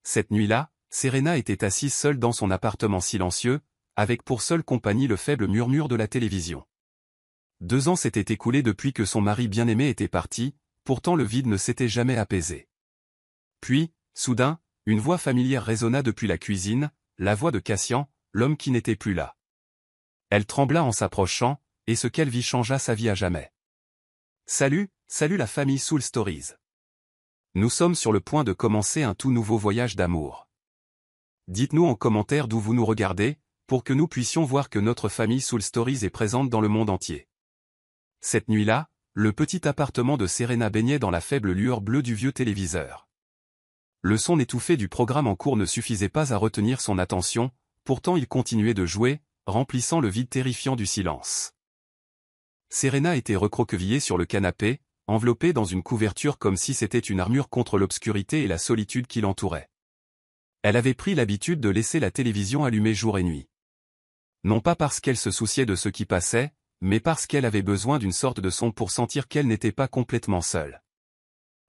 Cette nuit-là, Serena était assise seule dans son appartement silencieux, avec pour seule compagnie le faible murmure de la télévision. 2 ans s'étaient écoulés depuis que son mari bien-aimé était parti, pourtant le vide ne s'était jamais apaisé. Puis, soudain, une voix familière résonna depuis la cuisine, la voix de Cassian, l'homme qui n'était plus là. Elle trembla en s'approchant, et ce qu'elle vit changea sa vie à jamais. Salut la famille Soul Stories. Nous sommes sur le point de commencer un tout nouveau voyage d'amour. Dites-nous en commentaire d'où vous nous regardez, pour que nous puissions voir que notre famille Soul Stories est présente dans le monde entier. Cette nuit-là, le petit appartement de Serena baignait dans la faible lueur bleue du vieux téléviseur. Le son étouffé du programme en cours ne suffisait pas à retenir son attention, pourtant il continuait de jouer, remplissant le vide terrifiant du silence. Serena était recroquevillée sur le canapé, enveloppée dans une couverture comme si c'était une armure contre l'obscurité et la solitude qui l'entourait. Elle avait pris l'habitude de laisser la télévision allumée jour et nuit. Non pas parce qu'elle se souciait de ce qui passait, mais parce qu'elle avait besoin d'une sorte de son pour sentir qu'elle n'était pas complètement seule.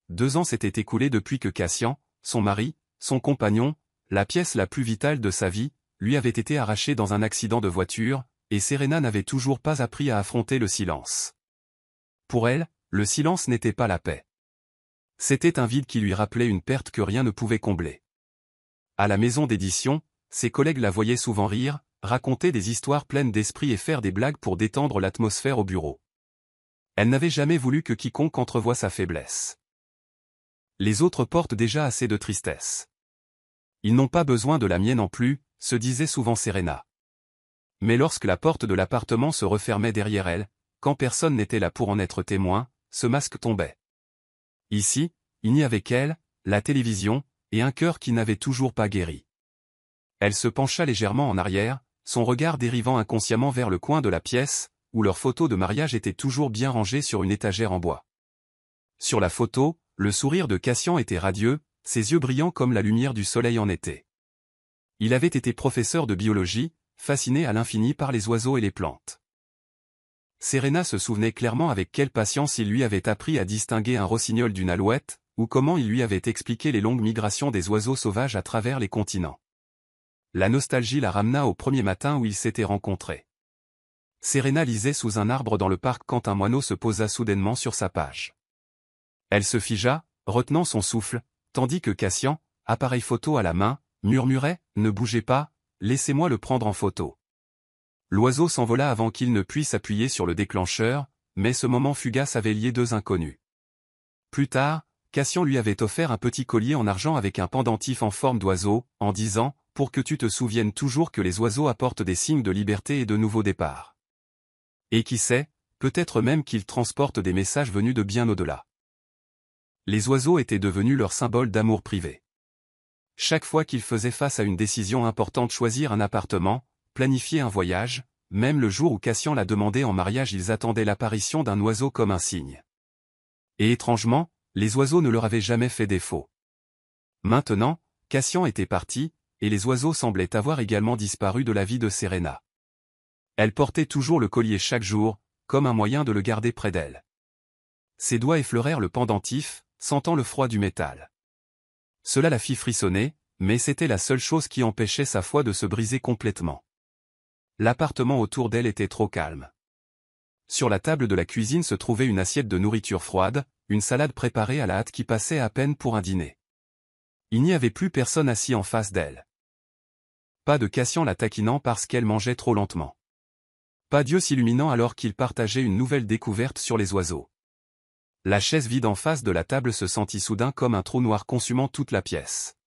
2 ans s'étaient écoulés depuis que Cassian, son mari, son compagnon, la pièce la plus vitale de sa vie, lui avait été arraché dans un accident de voiture, et Serena n'avait toujours pas appris à affronter le silence. Pour elle, le silence n'était pas la paix. C'était un vide qui lui rappelait une perte que rien ne pouvait combler. À la maison d'édition, ses collègues la voyaient souvent rire, raconter des histoires pleines d'esprit et faire des blagues pour détendre l'atmosphère au bureau. Elle n'avait jamais voulu que quiconque entrevoie sa faiblesse. Les autres portent déjà assez de tristesse. Ils n'ont pas besoin de la mienne non plus, se disait souvent Serena. Mais lorsque la porte de l'appartement se refermait derrière elle, quand personne n'était là pour en être témoin, ce masque tombait. Ici, il n'y avait qu'elle, la télévision, et un cœur qui n'avait toujours pas guéri. Elle se pencha légèrement en arrière, son regard dérivant inconsciemment vers le coin de la pièce, où leur photo de mariage était toujours bien rangée sur une étagère en bois. Sur la photo, le sourire de Cassian était radieux, ses yeux brillants comme la lumière du soleil en été. Il avait été professeur de biologie, fasciné à l'infini par les oiseaux et les plantes. Serena se souvenait clairement avec quelle patience il lui avait appris à distinguer un rossignol d'une alouette, ou comment il lui avait expliqué les longues migrations des oiseaux sauvages à travers les continents. La nostalgie la ramena au premier matin où ils s'étaient rencontrés. Serena lisait sous un arbre dans le parc quand un moineau se posa soudainement sur sa page. Elle se figea, retenant son souffle, tandis que Cassian, appareil photo à la main, murmurait « Ne bougez pas, laissez-moi le prendre en photo ». L'oiseau s'envola avant qu'il ne puisse appuyer sur le déclencheur, mais ce moment fugace avait lié 2 inconnus. Plus tard, Cassian lui avait offert un petit collier en argent avec un pendentif en forme d'oiseau, en disant « Pour que tu te souviennes toujours que les oiseaux apportent des signes de liberté et de nouveaux départs. » Et qui sait, peut-être même qu'ils transportent des messages venus de bien au-delà. Les oiseaux étaient devenus leur symbole d'amour privé. Chaque fois qu'ils faisaient face à une décision importante, choisir un appartement, planifier un voyage, même le jour où Cassian l'a demandé en mariage, ils attendaient l'apparition d'un oiseau comme un signe. Et étrangement, les oiseaux ne leur avaient jamais fait défaut. Maintenant, Cassian était parti, et les oiseaux semblaient avoir également disparu de la vie de Serena. Elle portait toujours le collier chaque jour, comme un moyen de le garder près d'elle. Ses doigts effleurèrent le pendentif, sentant le froid du métal. Cela la fit frissonner, mais c'était la seule chose qui empêchait sa foi de se briser complètement. L'appartement autour d'elle était trop calme. Sur la table de la cuisine se trouvait une assiette de nourriture froide, une salade préparée à la hâte qui passait à peine pour un dîner. Il n'y avait plus personne assis en face d'elle. Pas de Cassian la taquinant parce qu'elle mangeait trop lentement. Pas Dieu s'illuminant alors qu'il partageait une nouvelle découverte sur les oiseaux. La chaise vide en face de la table se sentit soudain comme un trou noir consumant toute la pièce.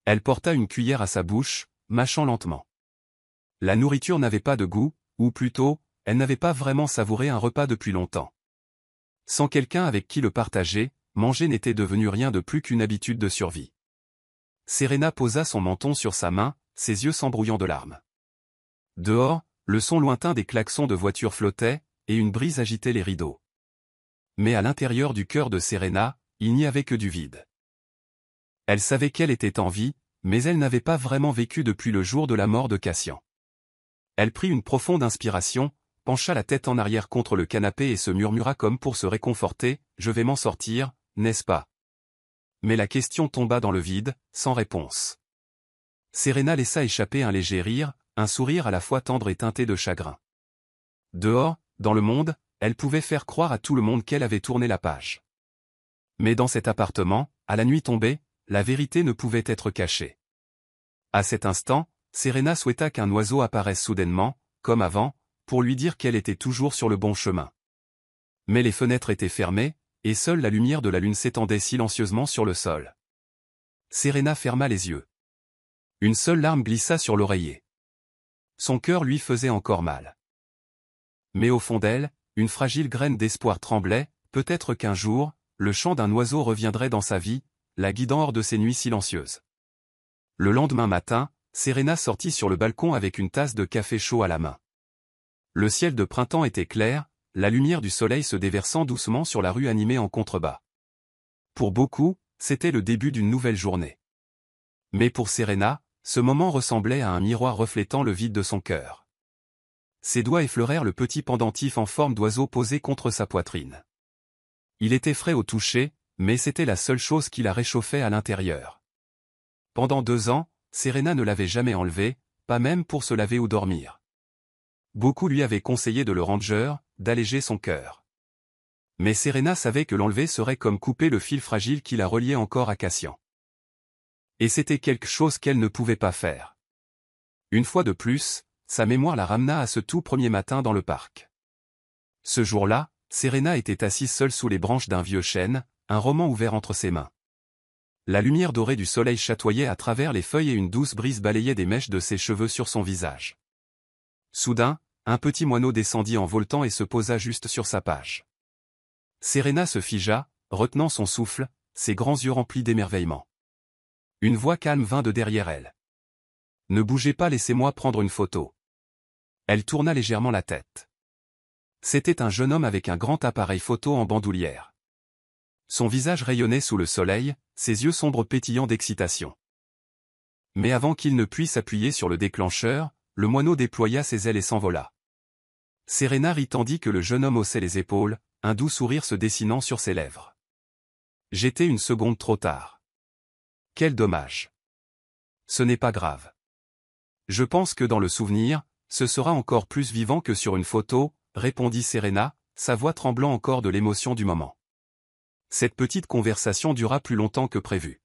Elle porta une cuillère à sa bouche, mâchant lentement. La nourriture n'avait pas de goût, ou plutôt, elle n'avait pas vraiment savouré un repas depuis longtemps. Sans quelqu'un avec qui le partager, manger n'était devenu rien de plus qu'une habitude de survie. Serena posa son menton sur sa main, ses yeux s'embrouillant de larmes. Dehors, le son lointain des klaxons de voitures flottait, et une brise agitait les rideaux. Mais à l'intérieur du cœur de Serena, il n'y avait que du vide. Elle savait qu'elle était en vie, mais elle n'avait pas vraiment vécu depuis le jour de la mort de Cassian. Elle prit une profonde inspiration, pencha la tête en arrière contre le canapé et se murmura comme pour se réconforter, « Je vais m'en sortir, n'est-ce pas ? Mais la question tomba dans le vide, sans réponse. Serena laissa échapper un léger rire, un sourire à la fois tendre et teinté de chagrin. Dehors, dans le monde, elle pouvait faire croire à tout le monde qu'elle avait tourné la page. Mais dans cet appartement, à la nuit tombée, la vérité ne pouvait être cachée. À cet instant, Serena souhaita qu'un oiseau apparaisse soudainement, comme avant, pour lui dire qu'elle était toujours sur le bon chemin. Mais les fenêtres étaient fermées, et seule la lumière de la lune s'étendait silencieusement sur le sol. Serena ferma les yeux. Une seule larme glissa sur l'oreiller. Son cœur lui faisait encore mal. Mais au fond d'elle, une fragile graine d'espoir tremblait, peut-être qu'un jour, le chant d'un oiseau reviendrait dans sa vie, la guidant hors de ces nuits silencieuses. Le lendemain matin, Serena sortit sur le balcon avec une tasse de café chaud à la main. Le ciel de printemps était clair, la lumière du soleil se déversant doucement sur la rue animée en contrebas. Pour beaucoup, c'était le début d'une nouvelle journée. Mais pour Serena, ce moment ressemblait à un miroir reflétant le vide de son cœur. Ses doigts effleurèrent le petit pendentif en forme d'oiseau posé contre sa poitrine. Il était frais au toucher, mais c'était la seule chose qui la réchauffait à l'intérieur. Pendant 2 ans, Serena ne l'avait jamais enlevé, pas même pour se laver ou dormir. Beaucoup lui avaient conseillé de le ranger, d'alléger son cœur. Mais Serena savait que l'enlever serait comme couper le fil fragile qui la reliait encore à Cassian. Et c'était quelque chose qu'elle ne pouvait pas faire. Une fois de plus, sa mémoire la ramena à ce tout premier matin dans le parc. Ce jour-là, Serena était assise seule sous les branches d'un vieux chêne, un roman ouvert entre ses mains. La lumière dorée du soleil chatoyait à travers les feuilles et une douce brise balayait des mèches de ses cheveux sur son visage. Soudain, un petit moineau descendit en voletant et se posa juste sur sa page. Serena se figea, retenant son souffle, ses grands yeux remplis d'émerveillement. Une voix calme vint de derrière elle. « Ne bougez pas, laissez-moi prendre une photo. » Elle tourna légèrement la tête. C'était un jeune homme avec un grand appareil photo en bandoulière. Son visage rayonnait sous le soleil, ses yeux sombres pétillant d'excitation. Mais avant qu'il ne puisse appuyer sur le déclencheur, le moineau déploya ses ailes et s'envola. Serena rit tandis que le jeune homme haussait les épaules, un doux sourire se dessinant sur ses lèvres. « J'étais une seconde trop tard. Quel dommage. Ce n'est pas grave. Je pense que dans le souvenir, ce sera encore plus vivant que sur une photo, répondit Serena, sa voix tremblant encore de l'émotion du moment. Cette petite conversation dura plus longtemps que prévu.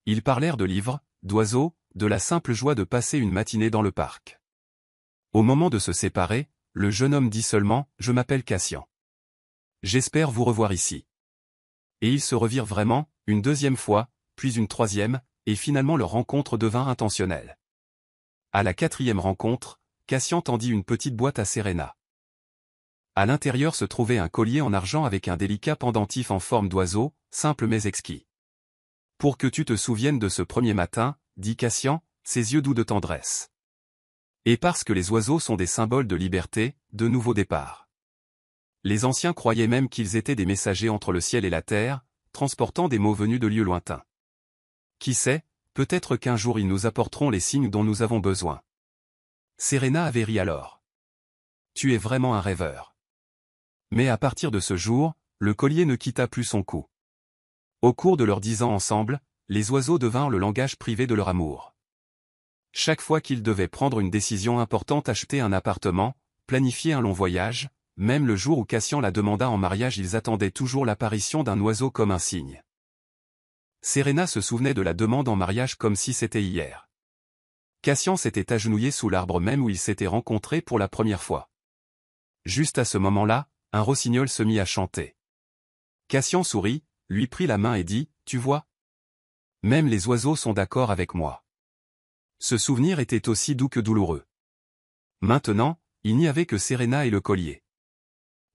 Ils parlèrent de livres, d'oiseaux, de la simple joie de passer une matinée dans le parc. Au moment de se séparer, le jeune homme dit seulement « Je m'appelle Cassian. J'espère vous revoir ici. » Et ils se revirent vraiment, une deuxième fois, puis une troisième, et finalement leur rencontre devint intentionnelle. À la 4e rencontre, Cassian tendit une petite boîte à Serena. À l'intérieur se trouvait un collier en argent avec un délicat pendentif en forme d'oiseau, simple mais exquis. « Pour que tu te souviennes de ce premier matin, » dit Cassian, ses yeux doux de tendresse. Et parce que les oiseaux sont des symboles de liberté, de nouveaux départs. Les anciens croyaient même qu'ils étaient des messagers entre le ciel et la terre, transportant des mots venus de lieux lointains. Qui sait, peut-être qu'un jour ils nous apporteront les signes dont nous avons besoin. Serena avait ri alors. Tu es vraiment un rêveur. Mais à partir de ce jour, le collier ne quitta plus son cou. Au cours de leurs 10 ans ensemble, les oiseaux devinrent le langage privé de leur amour. Chaque fois qu'ils devaient prendre une décision importante, acheter un appartement, planifier un long voyage, même le jour où Cassian la demanda en mariage, ils attendaient toujours l'apparition d'un oiseau comme un signe. Serena se souvenait de la demande en mariage comme si c'était hier. Cassian s'était agenouillé sous l'arbre même où ils s'étaient rencontrés pour la première fois. Juste à ce moment-là, un rossignol se mit à chanter. Cassian sourit, lui prit la main et dit « Tu vois ? Même les oiseaux sont d'accord avec moi. » Ce souvenir était aussi doux que douloureux. Maintenant, il n'y avait que Serena et le collier.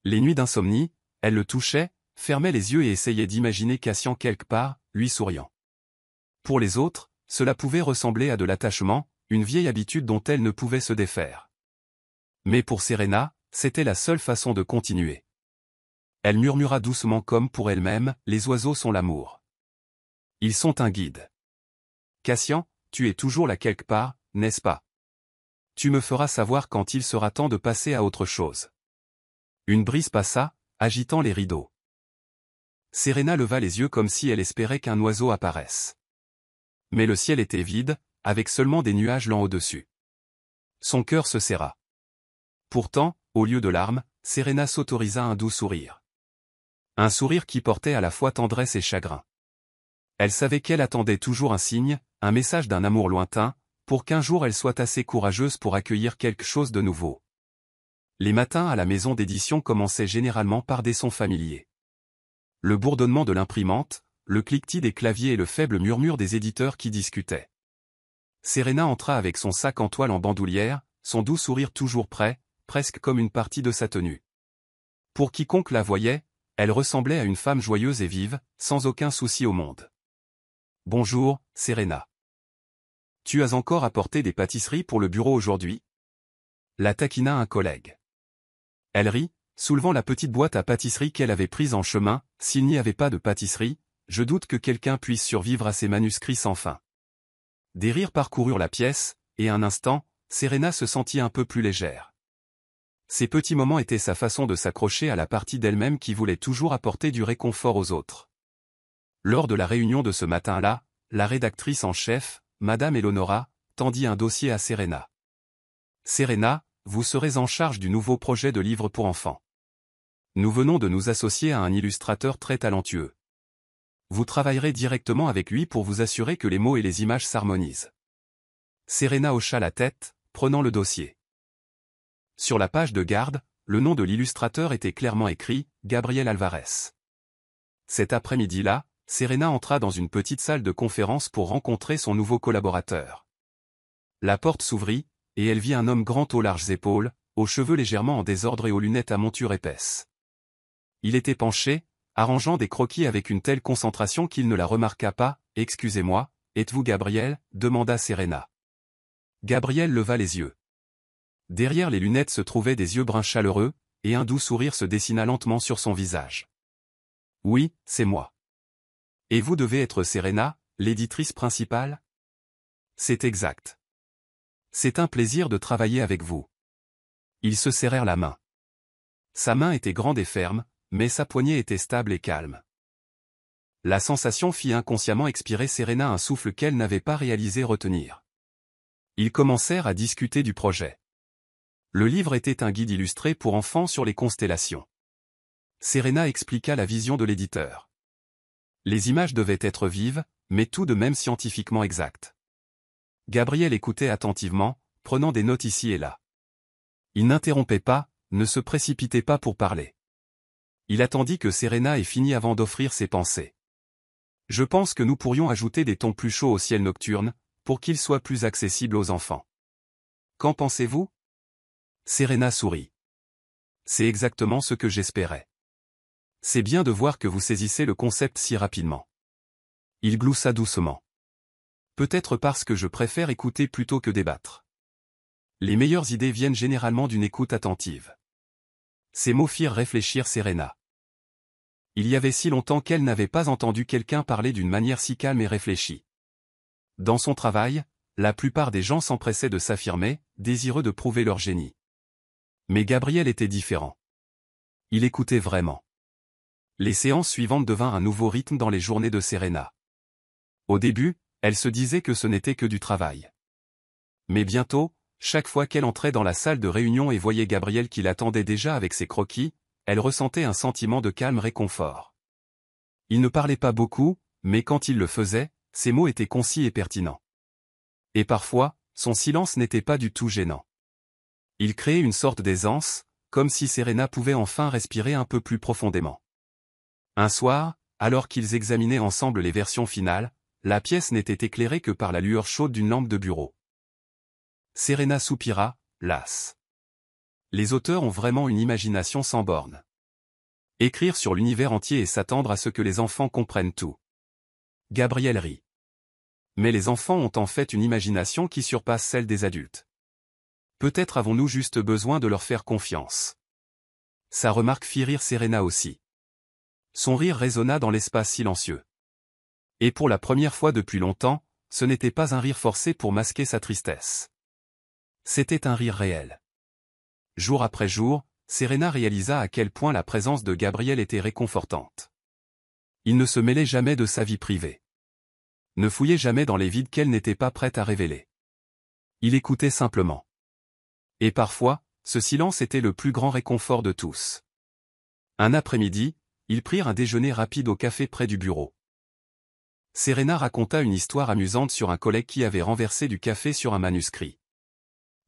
Les nuits d'insomnie, elle le touchait, fermait les yeux et essayait d'imaginer Cassian quelque part, lui souriant. Pour les autres, cela pouvait ressembler à de l'attachement, une vieille habitude dont elle ne pouvait se défaire. Mais pour Serena, c'était la seule façon de continuer. Elle murmura doucement comme pour elle-même, « Les oiseaux sont l'amour. Ils sont un guide. Cassian, tu es toujours là quelque part, n'est-ce pas? Tu me feras savoir quand il sera temps de passer à autre chose. » Une brise passa, agitant les rideaux. Serena leva les yeux comme si elle espérait qu'un oiseau apparaisse. Mais le ciel était vide, avec seulement des nuages lents au-dessus. Son cœur se serra. Pourtant, au lieu de larmes, Serena s'autorisa un doux sourire. Un sourire qui portait à la fois tendresse et chagrin. Elle savait qu'elle attendait toujours un signe, un message d'un amour lointain, pour qu'un jour elle soit assez courageuse pour accueillir quelque chose de nouveau. Les matins à la maison d'édition commençaient généralement par des sons familiers. Le bourdonnement de l'imprimante, le cliquetis des claviers et le faible murmure des éditeurs qui discutaient. Serena entra avec son sac en toile en bandoulière, son doux sourire toujours prêt, presque comme une partie de sa tenue. Pour quiconque la voyait, elle ressemblait à une femme joyeuse et vive, sans aucun souci au monde. « Bonjour, Serena. Tu as encore apporté des pâtisseries pour le bureau aujourd'hui ?» La taquina un collègue. Elle rit, soulevant la petite boîte à pâtisserie qu'elle avait prise en chemin. S'il n'y avait pas de pâtisserie, je doute que quelqu'un puisse survivre à ces manuscrits sans fin. Des rires parcoururent la pièce, et un instant, Serena se sentit un peu plus légère. Ces petits moments étaient sa façon de s'accrocher à la partie d'elle-même qui voulait toujours apporter du réconfort aux autres. Lors de la réunion de ce matin-là, la rédactrice en chef, Madame Eleonora, tendit un dossier à Serena. « Serena, vous serez en charge du nouveau projet de livre pour enfants. Nous venons de nous associer à un illustrateur très talentueux. Vous travaillerez directement avec lui pour vous assurer que les mots et les images s'harmonisent. » Serena hocha la tête, prenant le dossier. Sur la page de garde, le nom de l'illustrateur était clairement écrit, Gabriel Alvarez. Cet après-midi-là, Serena entra dans une petite salle de conférence pour rencontrer son nouveau collaborateur. La porte s'ouvrit, et elle vit un homme grand aux larges épaules, aux cheveux légèrement en désordre et aux lunettes à monture épaisse. Il était penché, arrangeant des croquis avec une telle concentration qu'il ne la remarqua pas. « Excusez-moi, êtes-vous Gabriel ?» demanda Serena. Gabriel leva les yeux. Derrière les lunettes se trouvaient des yeux bruns chaleureux, et un doux sourire se dessina lentement sur son visage. « Oui, c'est moi. Et vous devez être Serena, l'éditrice principale ?» « C'est exact. C'est un plaisir de travailler avec vous. » Ils se serrèrent la main. Sa main était grande et ferme, mais sa poignée était stable et calme. La sensation fit inconsciemment expirer Serena un souffle qu'elle n'avait pas réalisé retenir. Ils commencèrent à discuter du projet. Le livre était un guide illustré pour enfants sur les constellations. Serena expliqua la vision de l'éditeur. Les images devaient être vives, mais tout de même scientifiquement exactes. Gabriel écoutait attentivement, prenant des notes ici et là. Il n'interrompait pas, ne se précipitait pas pour parler. Il attendit que Serena ait fini avant d'offrir ses pensées. « Je pense que nous pourrions ajouter des tons plus chauds au ciel nocturne, pour qu'il soit plus accessible aux enfants. Qu'en pensez-vous » Serena sourit. « C'est exactement ce que j'espérais. C'est bien de voir que vous saisissez le concept si rapidement. » Il gloussa doucement. « Peut-être parce que je préfère écouter plutôt que débattre. Les meilleures idées viennent généralement d'une écoute attentive. » Ces mots firent réfléchir Serena. Il y avait si longtemps qu'elle n'avait pas entendu quelqu'un parler d'une manière si calme et réfléchie. Dans son travail, la plupart des gens s'empressaient de s'affirmer, désireux de prouver leur génie. Mais Gabriel était différent. Il écoutait vraiment. Les séances suivantes devinrent un nouveau rythme dans les journées de Serena. Au début, elle se disait que ce n'était que du travail. Mais bientôt, chaque fois qu'elle entrait dans la salle de réunion et voyait Gabriel qui l'attendait déjà avec ses croquis, elle ressentait un sentiment de calme réconfort. Il ne parlait pas beaucoup, mais quand il le faisait, ses mots étaient concis et pertinents. Et parfois, son silence n'était pas du tout gênant. Il créait une sorte d'aisance, comme si Serena pouvait enfin respirer un peu plus profondément. Un soir, alors qu'ils examinaient ensemble les versions finales, la pièce n'était éclairée que par la lueur chaude d'une lampe de bureau. Serena soupira, lasse. Les auteurs ont vraiment une imagination sans bornes. Écrire sur l'univers entier et s'attendre à ce que les enfants comprennent tout. Gabriel rit. Mais les enfants ont en fait une imagination qui surpasse celle des adultes. Peut-être avons-nous juste besoin de leur faire confiance. Sa remarque fit rire Serena aussi. Son rire résonna dans l'espace silencieux. Et pour la première fois depuis longtemps, ce n'était pas un rire forcé pour masquer sa tristesse. C'était un rire réel. Jour après jour, Serena réalisa à quel point la présence de Gabriel était réconfortante. Il ne se mêlait jamais de sa vie privée. Ne fouillait jamais dans les vides qu'elle n'était pas prête à révéler. Il écoutait simplement. Et parfois, ce silence était le plus grand réconfort de tous. Un après-midi, ils prirent un déjeuner rapide au café près du bureau. Serena raconta une histoire amusante sur un collègue qui avait renversé du café sur un manuscrit.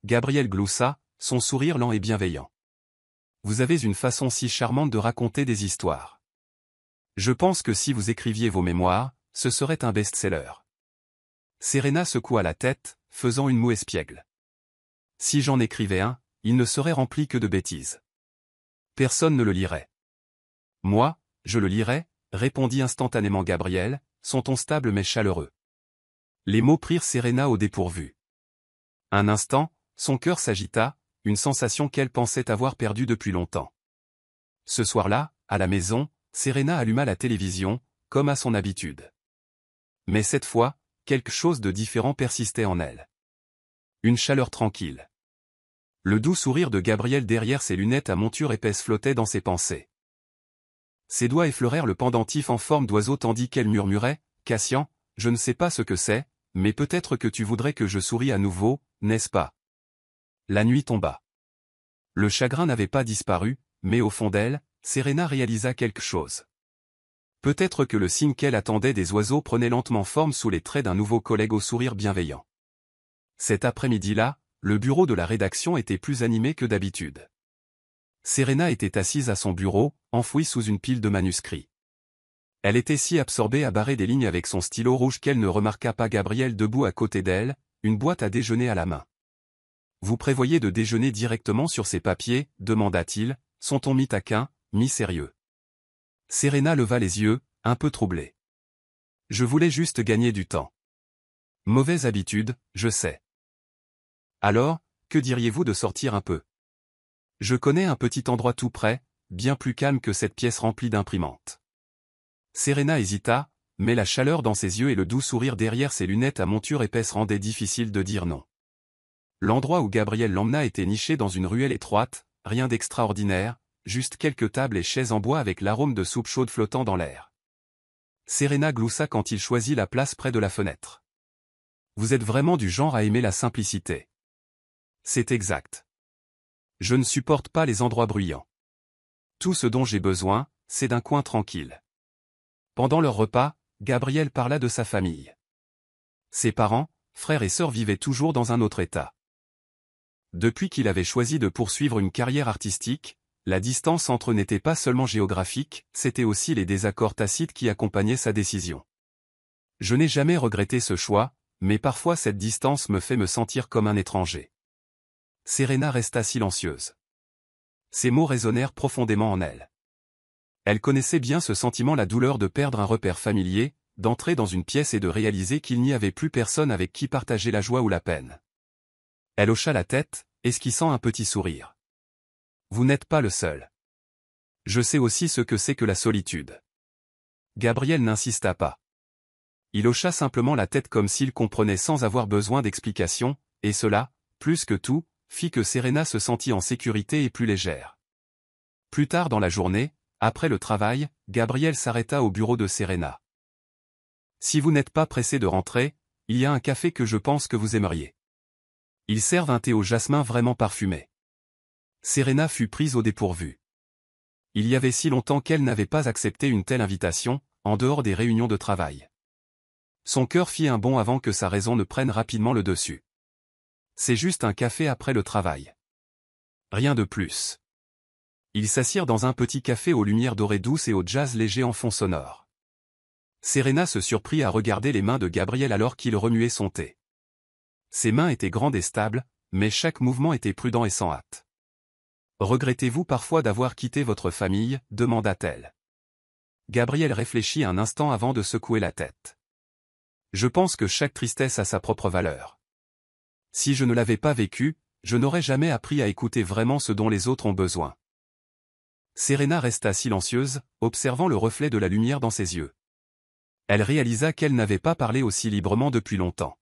Gabriel gloussa, son sourire lent et bienveillant. « Vous avez une façon si charmante de raconter des histoires. Je pense que si vous écriviez vos mémoires, ce serait un best-seller. » Serena secoua la tête, faisant une moue espiègle. « Si j'en écrivais un, il ne serait rempli que de bêtises. Personne ne le lirait. »« Moi, je le lirais, » répondit instantanément Gabriel, son ton stable mais chaleureux. Les mots prirent Serena au dépourvu. Un instant, son cœur s'agita, une sensation qu'elle pensait avoir perdue depuis longtemps. Ce soir-là, à la maison, Serena alluma la télévision, comme à son habitude. Mais cette fois, quelque chose de différent persistait en elle. Une chaleur tranquille. Le doux sourire de Gabriel derrière ses lunettes à monture épaisse flottait dans ses pensées. Ses doigts effleurèrent le pendentif en forme d'oiseau tandis qu'elle murmurait « Cassian, je ne sais pas ce que c'est, mais peut-être que tu voudrais que je sourie à nouveau, n'est-ce pas ?» La nuit tomba. Le chagrin n'avait pas disparu, mais au fond d'elle, Serena réalisa quelque chose. Peut-être que le signe qu'elle attendait des oiseaux prenait lentement forme sous les traits d'un nouveau collègue au sourire bienveillant. Cet après-midi-là, le bureau de la rédaction était plus animé que d'habitude. Serena était assise à son bureau, enfouie sous une pile de manuscrits. Elle était si absorbée à barrer des lignes avec son stylo rouge qu'elle ne remarqua pas Gabriel debout à côté d'elle, une boîte à déjeuner à la main. « Vous prévoyez de déjeuner directement sur ces papiers ?» demanda-t-il, son ton mi-taquin, mi-sérieux. Serena leva les yeux, un peu troublée. « Je voulais juste gagner du temps. »« Mauvaise habitude, je sais. »« Alors, que diriez-vous de sortir un peu ? Je connais un petit endroit tout près, bien plus calme que cette pièce remplie d'imprimantes. » Serena hésita, mais la chaleur dans ses yeux et le doux sourire derrière ses lunettes à monture épaisse rendaient difficile de dire non. L'endroit où Gabriel l'emmena était niché dans une ruelle étroite, rien d'extraordinaire, juste quelques tables et chaises en bois avec l'arôme de soupe chaude flottant dans l'air. Serena gloussa quand il choisit la place près de la fenêtre. « Vous êtes vraiment du genre à aimer la simplicité. » C'est exact. Je ne supporte pas les endroits bruyants. Tout ce dont j'ai besoin, c'est d'un coin tranquille. Pendant leur repas, Gabriel parla de sa famille. Ses parents, frères et sœurs vivaient toujours dans un autre état. Depuis qu'il avait choisi de poursuivre une carrière artistique, la distance entre eux n'était pas seulement géographique, c'était aussi les désaccords tacites qui accompagnaient sa décision. « Je n'ai jamais regretté ce choix, mais parfois cette distance me fait me sentir comme un étranger. » Serena resta silencieuse. Ces mots résonnèrent profondément en elle. Elle connaissait bien ce sentiment, la douleur de perdre un repère familier, d'entrer dans une pièce et de réaliser qu'il n'y avait plus personne avec qui partager la joie ou la peine. Elle hocha la tête, esquissant un petit sourire. « Vous n'êtes pas le seul. Je sais aussi ce que c'est que la solitude. » Gabriel n'insista pas. Il hocha simplement la tête comme s'il comprenait sans avoir besoin d'explication, et cela, plus que tout, fit que Serena se sentit en sécurité et plus légère. Plus tard dans la journée, après le travail, Gabriel s'arrêta au bureau de Serena. « Si vous n'êtes pas pressé de rentrer, il y a un café que je pense que vous aimeriez. Ils servent un thé au jasmin vraiment parfumé. » Serena fut prise au dépourvu. Il y avait si longtemps qu'elle n'avait pas accepté une telle invitation, en dehors des réunions de travail. Son cœur fit un bond avant que sa raison ne prenne rapidement le dessus. C'est juste un café après le travail. Rien de plus. Ils s'assirent dans un petit café aux lumières dorées douces et au jazz léger en fond sonore. Serena se surprit à regarder les mains de Gabriel alors qu'il remuait son thé. Ses mains étaient grandes et stables, mais chaque mouvement était prudent et sans hâte. « Regrettez-vous parfois d'avoir quitté votre famille ?» demanda-t-elle. Gabriel réfléchit un instant avant de secouer la tête. « Je pense que chaque tristesse a sa propre valeur. Si je ne l'avais pas vécue, je n'aurais jamais appris à écouter vraiment ce dont les autres ont besoin. » Serena resta silencieuse, observant le reflet de la lumière dans ses yeux. Elle réalisa qu'elle n'avait pas parlé aussi librement depuis longtemps.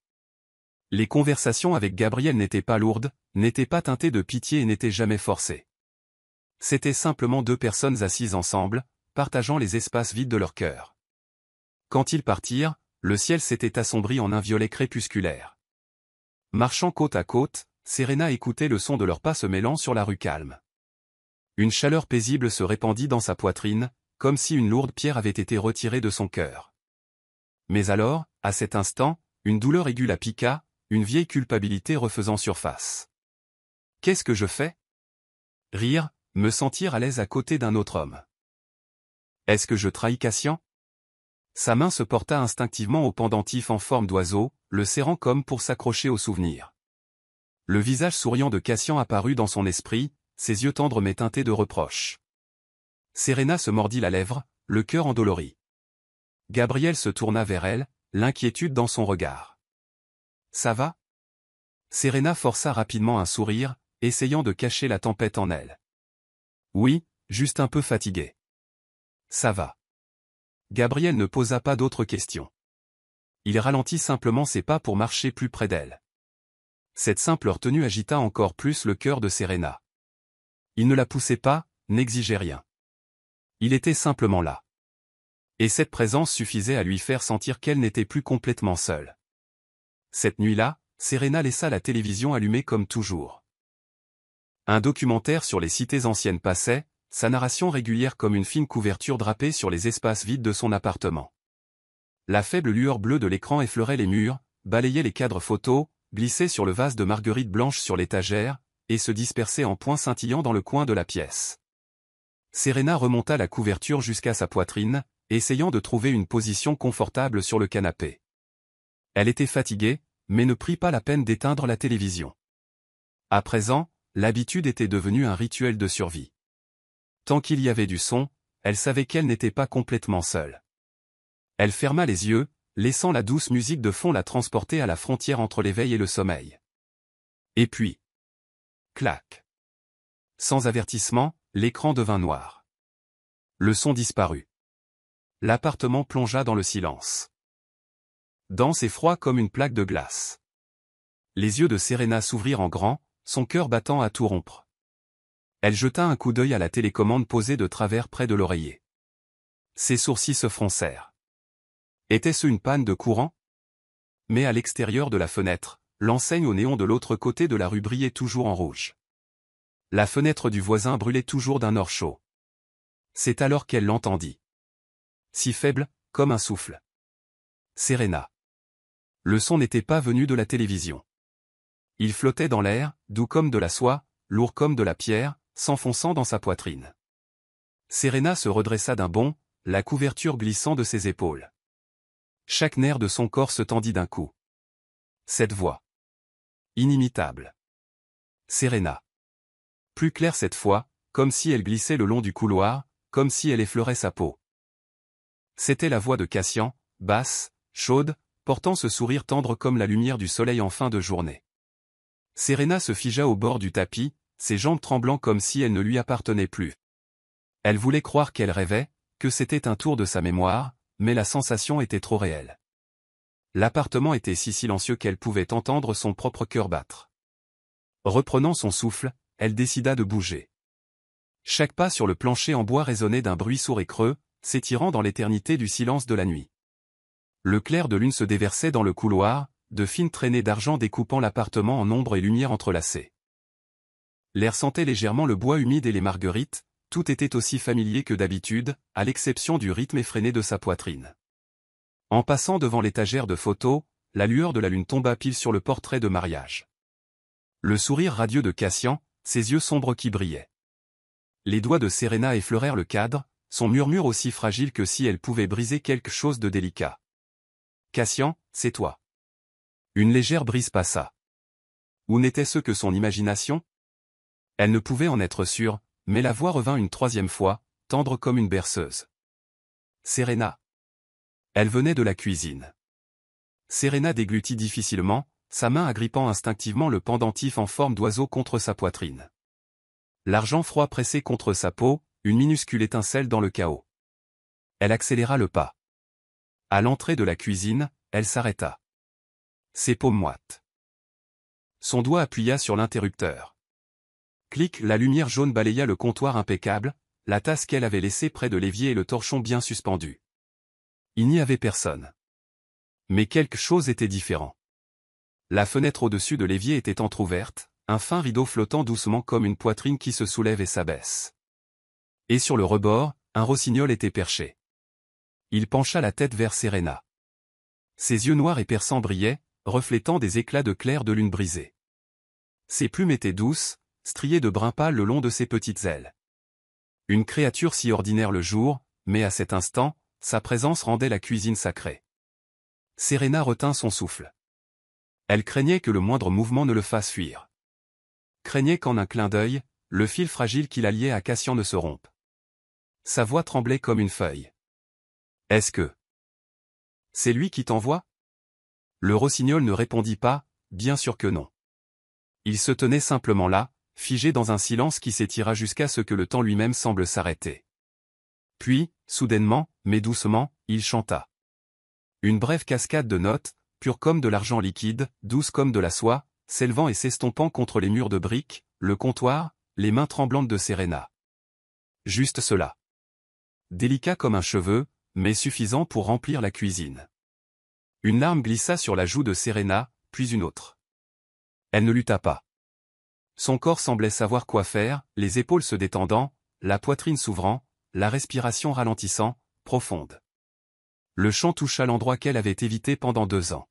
Les conversations avec Gabriel n'étaient pas lourdes, n'étaient pas teintées de pitié et n'étaient jamais forcées. C'étaient simplement deux personnes assises ensemble, partageant les espaces vides de leur cœur. Quand ils partirent, le ciel s'était assombri en un violet crépusculaire. Marchant côte à côte, Serena écoutait le son de leurs pas se mêlant sur la rue calme. Une chaleur paisible se répandit dans sa poitrine, comme si une lourde pierre avait été retirée de son cœur. Mais alors, à cet instant, une douleur aiguë la piqua, une vieille culpabilité refaisant surface. Qu'est-ce que je fais? Rire, me sentir à l'aise à côté d'un autre homme. Est-ce que je trahis Cassian? Sa main se porta instinctivement au pendentif en forme d'oiseau, le serrant comme pour s'accrocher au souvenir. Le visage souriant de Cassian apparut dans son esprit, ses yeux tendres mais teintés de reproche. Serena se mordit la lèvre, le cœur endolori. Gabriel se tourna vers elle, l'inquiétude dans son regard. Ça va? Serena força rapidement un sourire, essayant de cacher la tempête en elle. Oui, juste un peu fatigué. Ça va. Gabriel ne posa pas d'autres questions. Il ralentit simplement ses pas pour marcher plus près d'elle. Cette simple retenue agita encore plus le cœur de Serena. Il ne la poussait pas, n'exigeait rien. Il était simplement là. Et cette présence suffisait à lui faire sentir qu'elle n'était plus complètement seule. Cette nuit-là, Serena laissa la télévision allumée comme toujours. Un documentaire sur les cités anciennes passait, sa narration régulière comme une fine couverture drapée sur les espaces vides de son appartement. La faible lueur bleue de l'écran effleurait les murs, balayait les cadres photos, glissait sur le vase de marguerite blanche sur l'étagère, et se dispersait en points scintillants dans le coin de la pièce. Serena remonta la couverture jusqu'à sa poitrine, essayant de trouver une position confortable sur le canapé. Elle était fatiguée, mais ne prit pas la peine d'éteindre la télévision. À présent, l'habitude était devenue un rituel de survie. Tant qu'il y avait du son, elle savait qu'elle n'était pas complètement seule. Elle ferma les yeux, laissant la douce musique de fond la transporter à la frontière entre l'éveil et le sommeil. Et puis... clac. Sans avertissement, l'écran devint noir. Le son disparut. L'appartement plongea dans le silence. Dense et froid comme une plaque de glace. Les yeux de Serena s'ouvrirent en grand, son cœur battant à tout rompre. Elle jeta un coup d'œil à la télécommande posée de travers près de l'oreiller. Ses sourcils se froncèrent. Était-ce une panne de courant? Mais à l'extérieur de la fenêtre, l'enseigne au néon de l'autre côté de la rue brillait toujours en rouge. La fenêtre du voisin brûlait toujours d'un or chaud. C'est alors qu'elle l'entendit. Si faible, comme un souffle. Serena. Le son n'était pas venu de la télévision. Il flottait dans l'air, doux comme de la soie, lourd comme de la pierre, s'enfonçant dans sa poitrine. Serena se redressa d'un bond, la couverture glissant de ses épaules. Chaque nerf de son corps se tendit d'un coup. Cette voix. Inimitable. Serena. Plus claire cette fois, comme si elle glissait le long du couloir, comme si elle effleurait sa peau. C'était la voix de Cassian, basse, chaude, portant ce sourire tendre comme la lumière du soleil en fin de journée. Serena se figea au bord du tapis, ses jambes tremblant comme si elles ne lui appartenaient plus. Elle voulait croire qu'elle rêvait, que c'était un tour de sa mémoire, mais la sensation était trop réelle. L'appartement était si silencieux qu'elle pouvait entendre son propre cœur battre. Reprenant son souffle, elle décida de bouger. Chaque pas sur le plancher en bois résonnait d'un bruit sourd et creux, s'étirant dans l'éternité du silence de la nuit. Le clair de lune se déversait dans le couloir, de fines traînées d'argent découpant l'appartement en ombre et lumière entrelacées. L'air sentait légèrement le bois humide et les marguerites, tout était aussi familier que d'habitude, à l'exception du rythme effréné de sa poitrine. En passant devant l'étagère de photos, la lueur de la lune tomba pile sur le portrait de mariage. Le sourire radieux de Cassian, ses yeux sombres qui brillaient. Les doigts de Serena effleurèrent le cadre, son murmure aussi fragile que si elle pouvait briser quelque chose de délicat. « Cassian, c'est toi. » Une légère brise passa. Ou n'était-ce que son imagination? Elle ne pouvait en être sûre, mais la voix revint une troisième fois, tendre comme une berceuse. Serena. Elle venait de la cuisine. Serena déglutit difficilement, sa main agrippant instinctivement le pendentif en forme d'oiseau contre sa poitrine. L'argent froid pressé contre sa peau, une minuscule étincelle dans le chaos. Elle accéléra le pas. À l'entrée de la cuisine, elle s'arrêta. Ses paumes moites. Son doigt appuya sur l'interrupteur. Clic, la lumière jaune balaya le comptoir impeccable, la tasse qu'elle avait laissée près de l'évier et le torchon bien suspendu. Il n'y avait personne. Mais quelque chose était différent. La fenêtre au-dessus de l'évier était entr'ouverte, un fin rideau flottant doucement comme une poitrine qui se soulève et s'abaisse. Et sur le rebord, un rossignol était perché. Il pencha la tête vers Serena. Ses yeux noirs et perçants brillaient, reflétant des éclats de clair de lune brisée. Ses plumes étaient douces, striées de brun pâle le long de ses petites ailes. Une créature si ordinaire le jour, mais à cet instant, sa présence rendait la cuisine sacrée. Serena retint son souffle. Elle craignait que le moindre mouvement ne le fasse fuir. Craignait qu'en un clin d'œil, le fil fragile qui la liait à Cassian ne se rompe. Sa voix tremblait comme une feuille. « Est-ce que c'est lui qui t'envoie » Le rossignol ne répondit pas, bien sûr que non. Il se tenait simplement là, figé dans un silence qui s'étira jusqu'à ce que le temps lui-même semble s'arrêter. Puis, soudainement, mais doucement, il chanta. Une brève cascade de notes, pure comme de l'argent liquide, douce comme de la soie, s'élevant et s'estompant contre les murs de briques, le comptoir, les mains tremblantes de Serena. Juste cela. Délicat comme un cheveu, mais suffisant pour remplir la cuisine. Une larme glissa sur la joue de Serena, puis une autre. Elle ne lutta pas. Son corps semblait savoir quoi faire, les épaules se détendant, la poitrine s'ouvrant, la respiration ralentissant, profonde. Le chant toucha l'endroit qu'elle avait évité pendant 2 ans.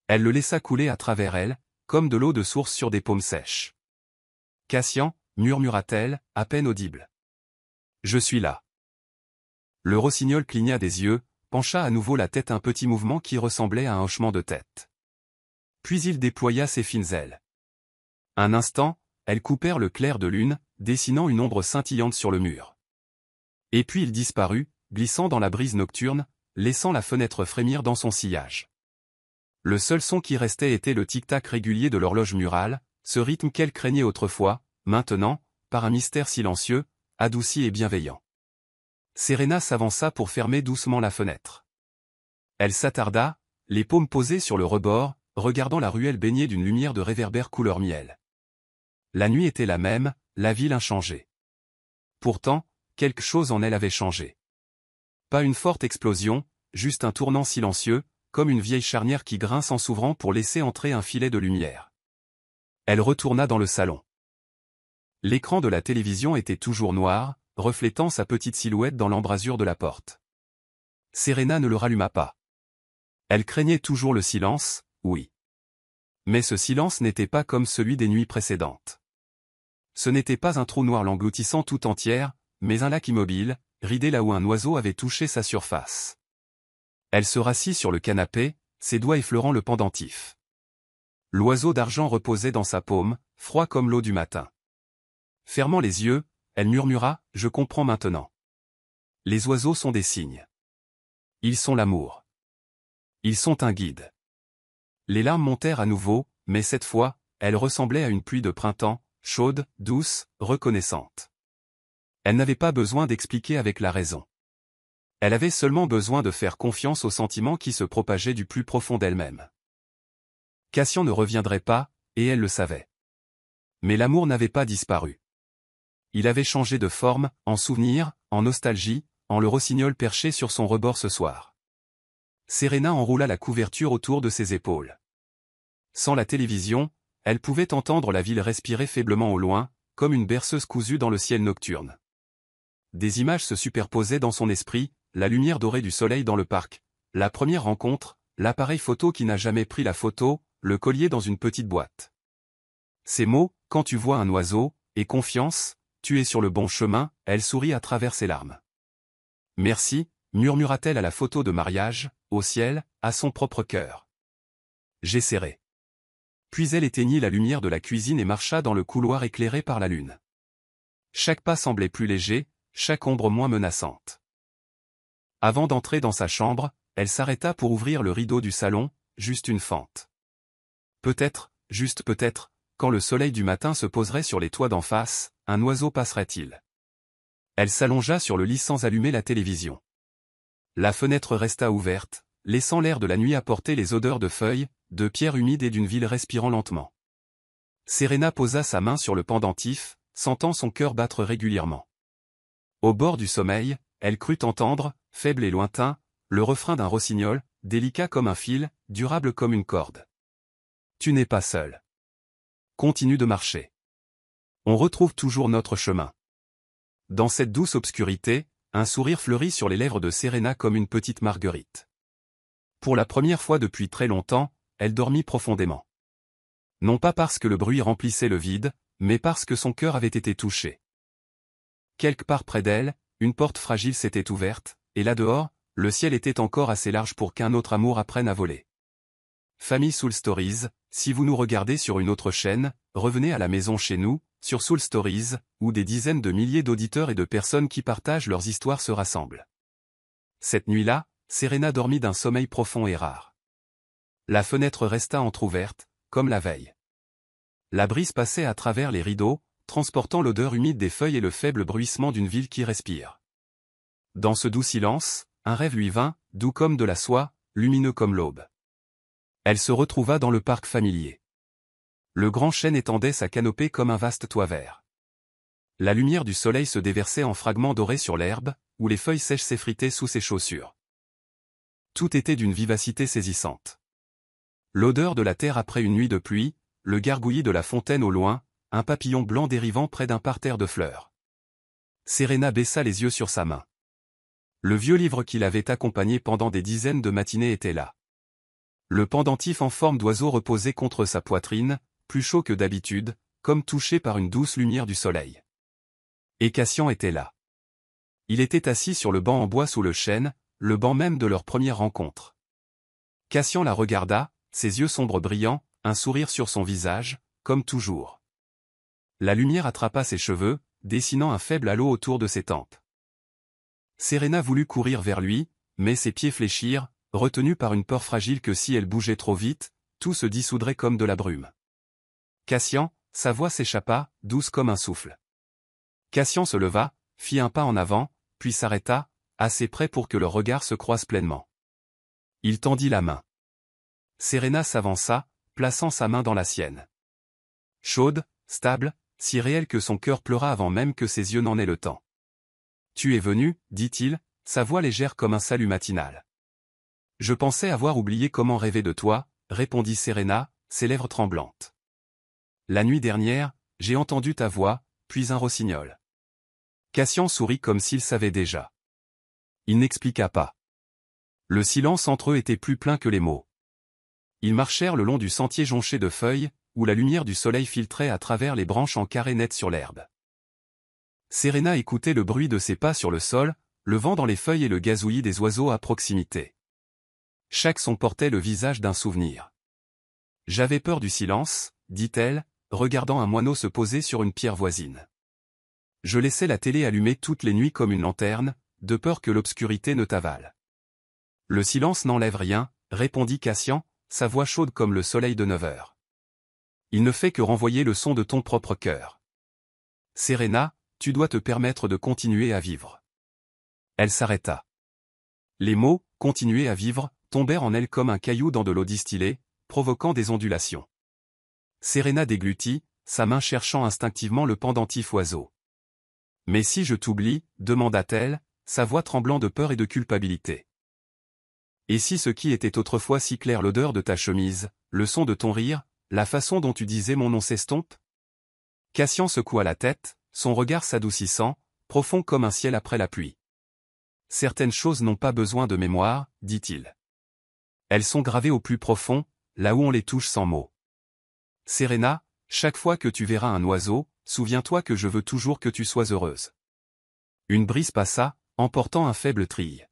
Elle le laissa couler à travers elle, comme de l'eau de source sur des paumes sèches. « Cassian » murmura-t-elle, à peine audible. « Je suis là. » Le rossignol cligna des yeux, pencha à nouveau la tête, un petit mouvement qui ressemblait à un hochement de tête. Puis il déploya ses fines ailes. Un instant, elles coupèrent le clair de lune, dessinant une ombre scintillante sur le mur. Et puis il disparut, glissant dans la brise nocturne, laissant la fenêtre frémir dans son sillage. Le seul son qui restait était le tic-tac régulier de l'horloge murale, ce rythme qu'elle craignait autrefois, maintenant, par un mystère silencieux, adouci et bienveillant. Serena s'avança pour fermer doucement la fenêtre. Elle s'attarda, les paumes posées sur le rebord, regardant la ruelle baignée d'une lumière de réverbère couleur miel. La nuit était la même, la ville inchangée. Pourtant, quelque chose en elle avait changé. Pas une forte explosion, juste un tournant silencieux, comme une vieille charnière qui grince en s'ouvrant pour laisser entrer un filet de lumière. Elle retourna dans le salon. L'écran de la télévision était toujours noir, reflétant sa petite silhouette dans l'embrasure de la porte. Serena ne le ralluma pas. Elle craignait toujours le silence, oui. Mais ce silence n'était pas comme celui des nuits précédentes. Ce n'était pas un trou noir l'engloutissant tout entière, mais un lac immobile, ridé là où un oiseau avait touché sa surface. Elle se rassit sur le canapé, ses doigts effleurant le pendentif. L'oiseau d'argent reposait dans sa paume, froid comme l'eau du matin. Fermant les yeux, elle murmura « Je comprends maintenant. Les oiseaux sont des signes. Ils sont l'amour. Ils sont un guide. » Les larmes montèrent à nouveau, mais cette fois, elles ressemblaient à une pluie de printemps, chaude, douce, reconnaissante. Elle n'avait pas besoin d'expliquer avec la raison. Elle avait seulement besoin de faire confiance aux sentiments qui se propageaient du plus profond d'elle-même. Cassian ne reviendrait pas, et elle le savait. Mais l'amour n'avait pas disparu. Il avait changé de forme, en souvenir, en nostalgie, en le rossignol perché sur son rebord ce soir. Serena enroula la couverture autour de ses épaules. Sans la télévision, elle pouvait entendre la ville respirer faiblement au loin, comme une berceuse cousue dans le ciel nocturne. Des images se superposaient dans son esprit, la lumière dorée du soleil dans le parc, la première rencontre, l'appareil photo qui n'a jamais pris la photo, le collier dans une petite boîte. Ces mots, quand tu vois un oiseau, et confiance, tu es sur le bon chemin, elle sourit à travers ses larmes. Merci, murmura-t-elle à la photo de mariage, au ciel, à son propre cœur. J'essaierai. Puis elle éteignit la lumière de la cuisine et marcha dans le couloir éclairé par la lune. Chaque pas semblait plus léger, chaque ombre moins menaçante. Avant d'entrer dans sa chambre, elle s'arrêta pour ouvrir le rideau du salon, juste une fente. Peut-être, juste peut-être, quand le soleil du matin se poserait sur les toits d'en face, un oiseau passerait-il. Elle s'allongea sur le lit sans allumer la télévision. La fenêtre resta ouverte, laissant l'air de la nuit apporter les odeurs de feuilles, de pierres humides et d'une ville respirant lentement. Serena posa sa main sur le pendentif, sentant son cœur battre régulièrement. Au bord du sommeil, elle crut entendre, faible et lointain, le refrain d'un rossignol, délicat comme un fil, durable comme une corde. Tu n'es pas seul. Continue de marcher. On retrouve toujours notre chemin. Dans cette douce obscurité, un sourire fleurit sur les lèvres de Serena comme une petite marguerite. Pour la première fois depuis très longtemps, elle dormit profondément. Non pas parce que le bruit remplissait le vide, mais parce que son cœur avait été touché. Quelque part près d'elle, une porte fragile s'était ouverte, et là dehors, le ciel était encore assez large pour qu'un autre amour apprenne à voler. Famille Soul Stories, si vous nous regardez sur une autre chaîne, revenez à la maison chez nous, sur Soul Stories, où des dizaines de milliers d'auditeurs et de personnes qui partagent leurs histoires se rassemblent. Cette nuit-là, Serena dormit d'un sommeil profond et rare. La fenêtre resta entr'ouverte, comme la veille. La brise passait à travers les rideaux, transportant l'odeur humide des feuilles et le faible bruissement d'une ville qui respire. Dans ce doux silence, un rêve lui vint, doux comme de la soie, lumineux comme l'aube. Elle se retrouva dans le parc familier. Le grand chêne étendait sa canopée comme un vaste toit vert. La lumière du soleil se déversait en fragments dorés sur l'herbe, où les feuilles sèches s'effritaient sous ses chaussures. Tout était d'une vivacité saisissante. L'odeur de la terre après une nuit de pluie, le gargouillis de la fontaine au loin, un papillon blanc dérivant près d'un parterre de fleurs. Serena baissa les yeux sur sa main. Le vieux livre qui l'avait accompagné pendant des dizaines de matinées était là. Le pendentif en forme d'oiseau reposait contre sa poitrine, plus chaud que d'habitude, comme touché par une douce lumière du soleil. Et Cassian était là. Il était assis sur le banc en bois sous le chêne, le banc même de leur première rencontre. Cassian la regarda, ses yeux sombres brillants, un sourire sur son visage, comme toujours. La lumière attrapa ses cheveux, dessinant un faible halo autour de ses tempes. Serena voulut courir vers lui, mais ses pieds fléchirent, retenus par une peur fragile que si elle bougeait trop vite, tout se dissoudrait comme de la brume. Cassian, sa voix s'échappa, douce comme un souffle. Cassian se leva, fit un pas en avant, puis s'arrêta, assez près pour que leurs regards se croisent pleinement. Il tendit la main. Serena s'avança, plaçant sa main dans la sienne. Chaude, stable, si réelle que son cœur pleura avant même que ses yeux n'en aient le temps. « Tu es venu, dit-il, sa voix légère comme un salut matinal. Je pensais avoir oublié comment rêver de toi, répondit Serena, ses lèvres tremblantes. La nuit dernière, j'ai entendu ta voix, puis un rossignol. Cassian sourit comme s'il savait déjà. Il n'expliqua pas. Le silence entre eux était plus plein que les mots. Ils marchèrent le long du sentier jonché de feuilles, où la lumière du soleil filtrait à travers les branches en carrés nets sur l'herbe. Serena écoutait le bruit de ses pas sur le sol, le vent dans les feuilles et le gazouillis des oiseaux à proximité. Chaque son portait le visage d'un souvenir. « J'avais peur du silence, dit-elle, regardant un moineau se poser sur une pierre voisine. Je laissais la télé allumée toutes les nuits comme une lanterne, de peur que l'obscurité ne t'avale. Le silence n'enlève rien, répondit Cassian, sa voix chaude comme le soleil de 9 heures. Il ne fait que renvoyer le son de ton propre cœur. Serena, tu dois te permettre de continuer à vivre. Elle s'arrêta. Les mots « continuer à vivre » tombèrent en elle comme un caillou dans de l'eau distillée, provoquant des ondulations. Serena déglutit, sa main cherchant instinctivement le pendentif oiseau. « Mais si je t'oublie » demanda-t-elle, sa voix tremblant de peur et de culpabilité. « Et si ce qui était autrefois si clair l'odeur de ta chemise, le son de ton rire, la façon dont tu disais mon nom s'estompe ?» Cassian secoua la tête, son regard s'adoucissant, profond comme un ciel après la pluie. « Certaines choses n'ont pas besoin de mémoire, dit-il. Elles sont gravées au plus profond, là où on les touche sans mots. Serena, chaque fois que tu verras un oiseau, souviens-toi que je veux toujours que tu sois heureuse. » Une brise passa, emportant un faible trille.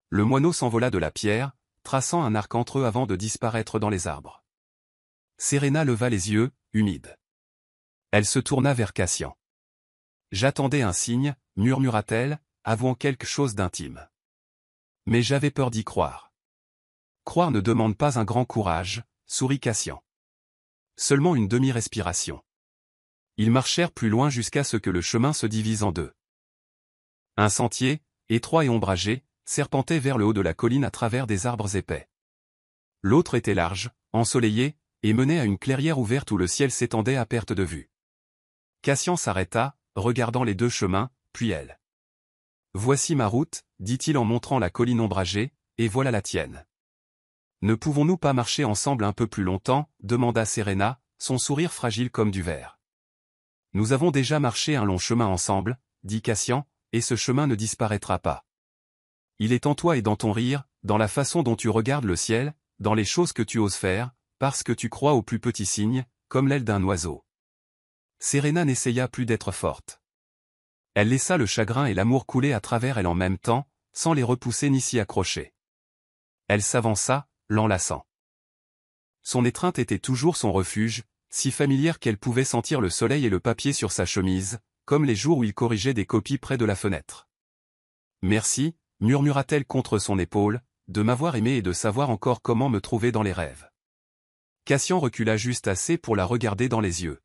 Le moineau s'envola de la pierre, traçant un arc entre eux avant de disparaître dans les arbres. Serena leva les yeux, humides. Elle se tourna vers Cassian. « J'attendais un signe, murmura-t-elle, avouant quelque chose d'intime. Mais j'avais peur d'y croire. Croire ne demande pas un grand courage, sourit Cassian. Seulement une demi-respiration. Ils marchèrent plus loin jusqu'à ce que le chemin se divise en deux. Un sentier, étroit et ombragé, serpentait vers le haut de la colline à travers des arbres épais. L'autre était large, ensoleillé, et menait à une clairière ouverte où le ciel s'étendait à perte de vue. Cassian s'arrêta, regardant les deux chemins, puis elle. Voici ma route, dit-il en montrant la colline ombragée, et voilà la tienne. Ne pouvons-nous pas marcher ensemble un peu plus longtemps, demanda Serena, son sourire fragile comme du verre. Nous avons déjà marché un long chemin ensemble, dit Cassian, et ce chemin ne disparaîtra pas. Il est en toi et dans ton rire, dans la façon dont tu regardes le ciel, dans les choses que tu oses faire, parce que tu crois aux plus petits signes, comme l'aile d'un oiseau. Serena n'essaya plus d'être forte. Elle laissa le chagrin et l'amour couler à travers elle en même temps, sans les repousser ni s'y accrocher. Elle s'avança, l'enlaçant. Son étreinte était toujours son refuge, si familière qu'elle pouvait sentir le soleil et le papier sur sa chemise, comme les jours où il corrigeait des copies près de la fenêtre. « Merci », murmura-t-elle contre son épaule, « de m'avoir aimé et de savoir encore comment me trouver dans les rêves. » Cassian recula juste assez pour la regarder dans les yeux.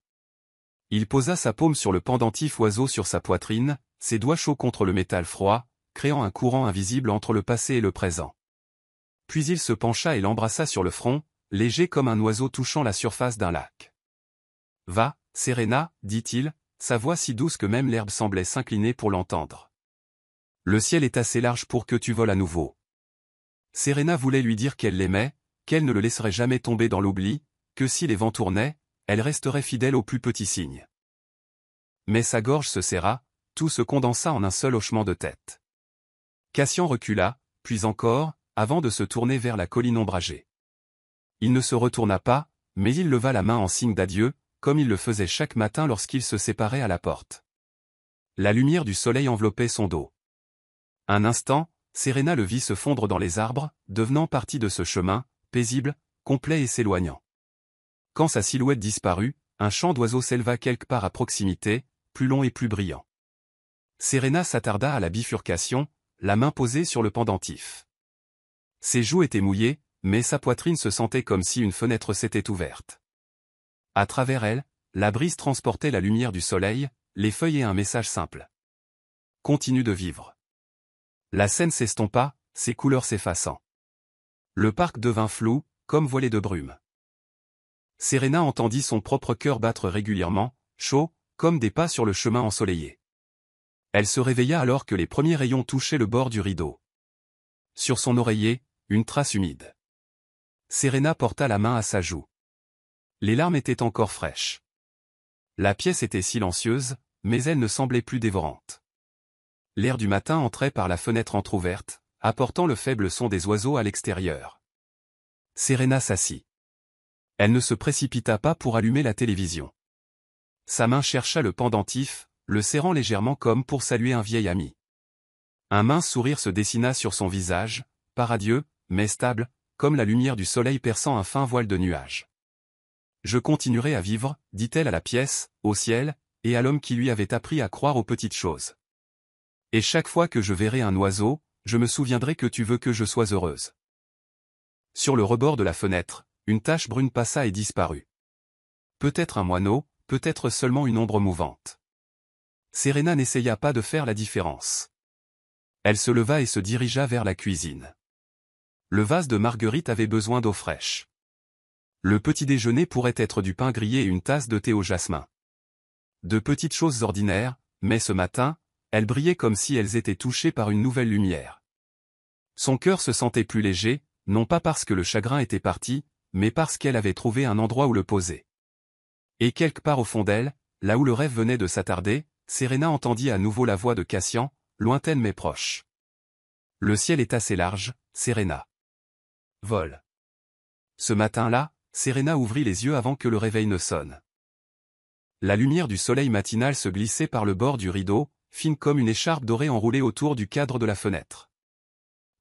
Il posa sa paume sur le pendentif oiseau sur sa poitrine, ses doigts chauds contre le métal froid, créant un courant invisible entre le passé et le présent. Puis il se pencha et l'embrassa sur le front, léger comme un oiseau touchant la surface d'un lac. « Va, Serena, dit-il, sa voix si douce que même l'herbe semblait s'incliner pour l'entendre. Le ciel est assez large pour que tu voles à nouveau. » Serena voulait lui dire qu'elle l'aimait, qu'elle ne le laisserait jamais tomber dans l'oubli, que si les vents tournaient, elle resterait fidèle aux plus petits signes. Mais sa gorge se serra, tout se condensa en un seul hochement de tête. Cassian recula, puis encore, avant de se tourner vers la colline ombragée. Il ne se retourna pas, mais il leva la main en signe d'adieu, comme il le faisait chaque matin lorsqu'ils se séparaient à la porte. La lumière du soleil enveloppait son dos. Un instant, Serena le vit se fondre dans les arbres, devenant partie de ce chemin, paisible, complet et s'éloignant. Quand sa silhouette disparut, un chant d'oiseaux s'éleva quelque part à proximité, plus long et plus brillant. Serena s'attarda à la bifurcation, la main posée sur le pendentif. Ses joues étaient mouillées, mais sa poitrine se sentait comme si une fenêtre s'était ouverte. À travers elle, la brise transportait la lumière du soleil, les feuilles et un message simple. Continue de vivre. La scène s'estompa, ses couleurs s'effaçant. Le parc devint flou, comme voilé de brume. Serena entendit son propre cœur battre régulièrement, chaud, comme des pas sur le chemin ensoleillé. Elle se réveilla alors que les premiers rayons touchaient le bord du rideau. Sur son oreiller, une trace humide. Serena porta la main à sa joue. Les larmes étaient encore fraîches. La pièce était silencieuse, mais elle ne semblait plus dévorante. L'air du matin entrait par la fenêtre entr'ouverte, apportant le faible son des oiseaux à l'extérieur. Serena s'assit. Elle ne se précipita pas pour allumer la télévision. Sa main chercha le pendentif, le serrant légèrement comme pour saluer un vieil ami. Un mince sourire se dessina sur son visage, pas radieux, mais stable, comme la lumière du soleil perçant un fin voile de nuages. « Je continuerai à vivre, dit-elle à la pièce, au ciel, et à l'homme qui lui avait appris à croire aux petites choses. Et chaque fois que je verrai un oiseau, je me souviendrai que tu veux que je sois heureuse. » Sur le rebord de la fenêtre, une tache brune passa et disparut. Peut-être un moineau, peut-être seulement une ombre mouvante. Serena n'essaya pas de faire la différence. Elle se leva et se dirigea vers la cuisine. Le vase de marguerite avait besoin d'eau fraîche. Le petit déjeuner pourrait être du pain grillé et une tasse de thé au jasmin. De petites choses ordinaires, mais ce matin, elles brillaient comme si elles étaient touchées par une nouvelle lumière. Son cœur se sentait plus léger, non pas parce que le chagrin était parti, mais parce qu'elle avait trouvé un endroit où le poser. Et quelque part au fond d'elle, là où le rêve venait de s'attarder, Serena entendit à nouveau la voix de Cassian, lointaine mais proche. Le ciel est assez large, Serena. Vole. Ce matin-là, Serena ouvrit les yeux avant que le réveil ne sonne. La lumière du soleil matinal se glissait par le bord du rideau, fine comme une écharpe dorée enroulée autour du cadre de la fenêtre.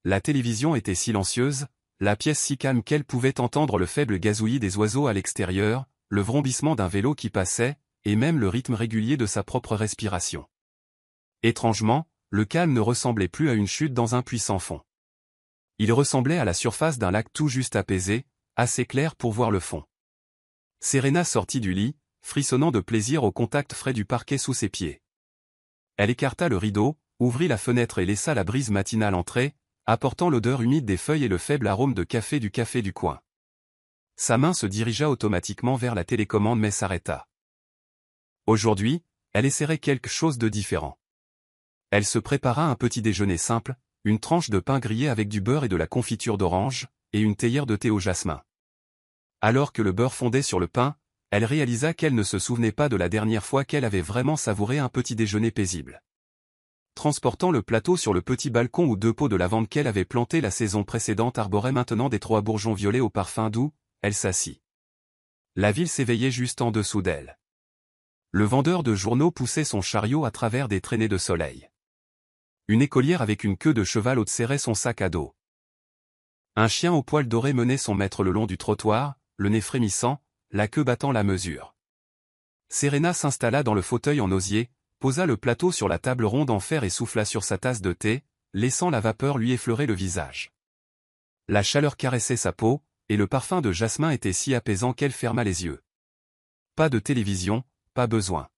La télévision était silencieuse, la pièce si calme qu'elle pouvait entendre le faible gazouillis des oiseaux à l'extérieur, le vrombissement d'un vélo qui passait, et même le rythme régulier de sa propre respiration. Étrangement, le calme ne ressemblait plus à une chute dans un puits sans fond. Il ressemblait à la surface d'un lac tout juste apaisé, assez clair pour voir le fond. Serena sortit du lit, frissonnant de plaisir au contact frais du parquet sous ses pieds. Elle écarta le rideau, ouvrit la fenêtre et laissa la brise matinale entrer, apportant l'odeur humide des feuilles et le faible arôme de café du coin. Sa main se dirigea automatiquement vers la télécommande mais s'arrêta. Aujourd'hui, elle essaierait quelque chose de différent. Elle se prépara un petit déjeuner simple, une tranche de pain grillé avec du beurre et de la confiture d'orange, et une théière de thé au jasmin. Alors que le beurre fondait sur le pain, elle réalisa qu'elle ne se souvenait pas de la dernière fois qu'elle avait vraiment savouré un petit déjeuner paisible. Transportant le plateau sur le petit balcon où 2 pots de lavande qu'elle avait plantés la saison précédente arboraient maintenant des 3 bourgeons violets au parfum doux, elle s'assit. La ville s'éveillait juste en dessous d'elle. Le vendeur de journaux poussait son chariot à travers des traînées de soleil. Une écolière avec une queue de cheval haute serrait son sac à dos. Un chien au poil doré menait son maître le long du trottoir, le nez frémissant, la queue battant la mesure. Serena s'installa dans le fauteuil en osier, posa le plateau sur la table ronde en fer et souffla sur sa tasse de thé, laissant la vapeur lui effleurer le visage. La chaleur caressait sa peau, et le parfum de jasmin était si apaisant qu'elle ferma les yeux. Pas de télévision, pas besoin.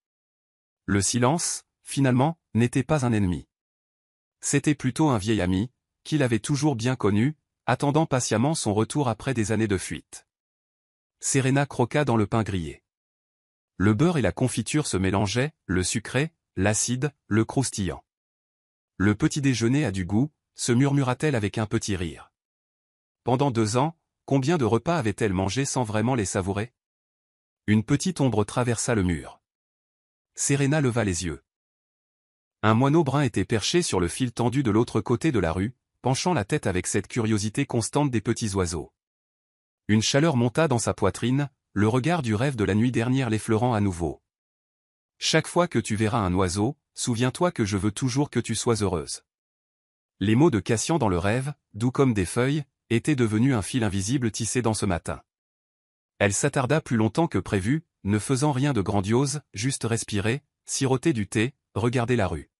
Le silence, finalement, n'était pas un ennemi. C'était plutôt un vieil ami, qu'il avait toujours bien connu, attendant patiemment son retour après des années de fuite. Serena croqua dans le pain grillé. Le beurre et la confiture se mélangeaient, le sucré, l'acide, le croustillant. Le petit déjeuner a du goût, se murmura-t-elle avec un petit rire. Pendant 2 ans, combien de repas avait-elle mangé sans vraiment les savourer? Une petite ombre traversa le mur. Serena leva les yeux. Un moineau brun était perché sur le fil tendu de l'autre côté de la rue, penchant la tête avec cette curiosité constante des petits oiseaux. Une chaleur monta dans sa poitrine, le regard du rêve de la nuit dernière l'effleurant à nouveau. Chaque fois que tu verras un oiseau, souviens-toi que je veux toujours que tu sois heureuse. Les mots de Cassian dans le rêve, doux comme des feuilles, étaient devenus un fil invisible tissé dans ce matin. Elle s'attarda plus longtemps que prévu, ne faisant rien de grandiose, juste respirer, siroter du thé, regarder la rue.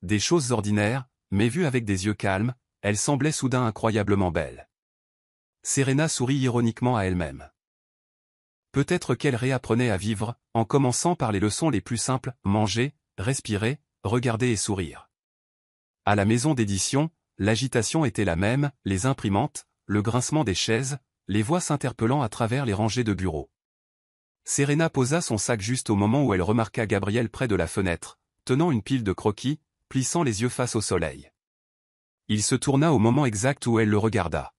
Des choses ordinaires, mais vues avec des yeux calmes, elle semblait soudain incroyablement belle. Serena sourit ironiquement à elle-même. Peut-être qu'elle réapprenait à vivre, en commençant par les leçons les plus simples, manger, respirer, regarder et sourire. À la maison d'édition, l'agitation était la même, les imprimantes, le grincement des chaises, les voix s'interpellant à travers les rangées de bureaux. Serena posa son sac juste au moment où elle remarqua Gabriel près de la fenêtre, tenant une pile de croquis, plissant les yeux face au soleil. Il se tourna au moment exact où elle le regarda.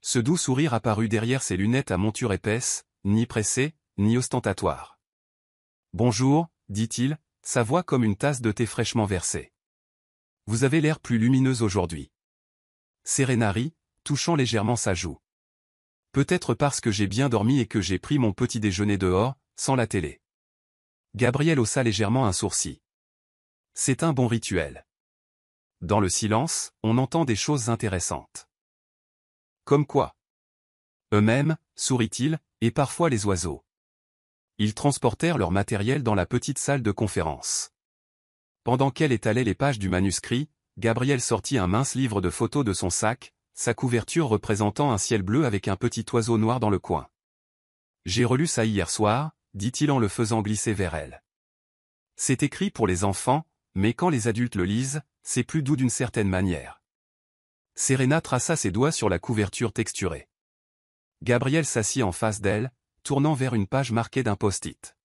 Ce doux sourire apparut derrière ses lunettes à monture épaisse, ni pressé, ni ostentatoire. « Bonjour », dit-il, sa voix comme une tasse de thé fraîchement versée. « Vous avez l'air plus lumineuse aujourd'hui. » Serena rit, touchant légèrement sa joue. « Peut-être parce que j'ai bien dormi et que j'ai pris mon petit déjeuner dehors, sans la télé. » Gabriel haussa légèrement un sourcil. « C'est un bon rituel. » Dans le silence, on entend des choses intéressantes. « Comme quoi ?» Eux-mêmes, sourit-il, et parfois les oiseaux. Ils transportèrent leur matériel dans la petite salle de conférence. Pendant qu'elle étalait les pages du manuscrit, Gabriel sortit un mince livre de photos de son sac, sa couverture représentant un ciel bleu avec un petit oiseau noir dans le coin. « J'ai relu ça hier soir », dit-il en le faisant glisser vers elle. « C'est écrit pour les enfants, mais quand les adultes le lisent, c'est plus doux d'une certaine manière. » Serena traça ses doigts sur la couverture texturée. Gabriel s'assit en face d'elle, tournant vers une page marquée d'un post-it.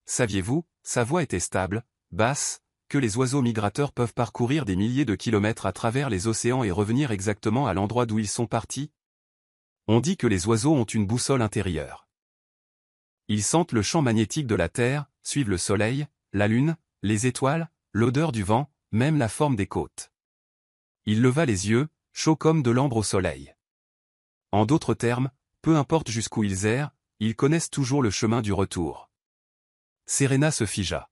Saviez-vous, sa voix était stable, basse, que les oiseaux migrateurs peuvent parcourir des milliers de kilomètres à travers les océans et revenir exactement à l'endroit d'où ils sont partis? On dit que les oiseaux ont une boussole intérieure. Ils sentent le champ magnétique de la Terre, suivent le soleil, la lune, les étoiles, l'odeur du vent, même la forme des côtes. Il leva les yeux, chaud comme de l'ambre au soleil. En d'autres termes, peu importe jusqu'où ils errent, ils connaissent toujours le chemin du retour. Serena se figea.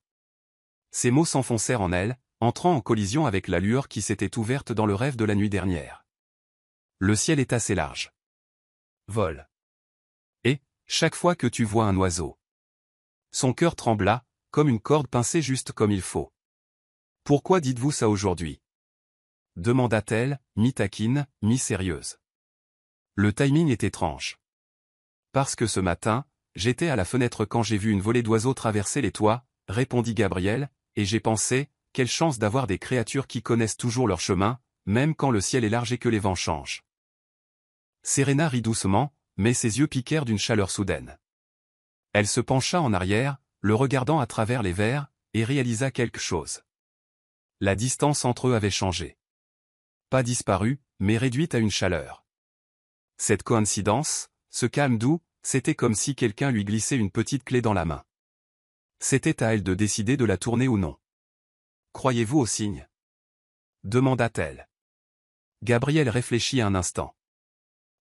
Ces mots s'enfoncèrent en elle, entrant en collision avec la lueur qui s'était ouverte dans le rêve de la nuit dernière. Le ciel est assez large. Vole. Et, chaque fois que tu vois un oiseau. Son cœur trembla, comme une corde pincée juste comme il faut. Pourquoi dites-vous ça aujourd'hui? Demanda-t-elle, mi-taquine, mi-sérieuse. Le timing est étrange. Parce que ce matin, j'étais à la fenêtre quand j'ai vu une volée d'oiseaux traverser les toits, répondit Gabriel, et j'ai pensé, quelle chance d'avoir des créatures qui connaissent toujours leur chemin, même quand le ciel est large et que les vents changent. Serena rit doucement, mais ses yeux piquèrent d'une chaleur soudaine. Elle se pencha en arrière, le regardant à travers les verres, et réalisa quelque chose. La distance entre eux avait changé. Pas disparue, mais réduite à une chaleur. Cette coïncidence, ce calme doux, c'était comme si quelqu'un lui glissait une petite clé dans la main. C'était à elle de décider de la tourner ou non. Croyez-vous aux signes? Demanda-t-elle. Gabriel réfléchit un instant.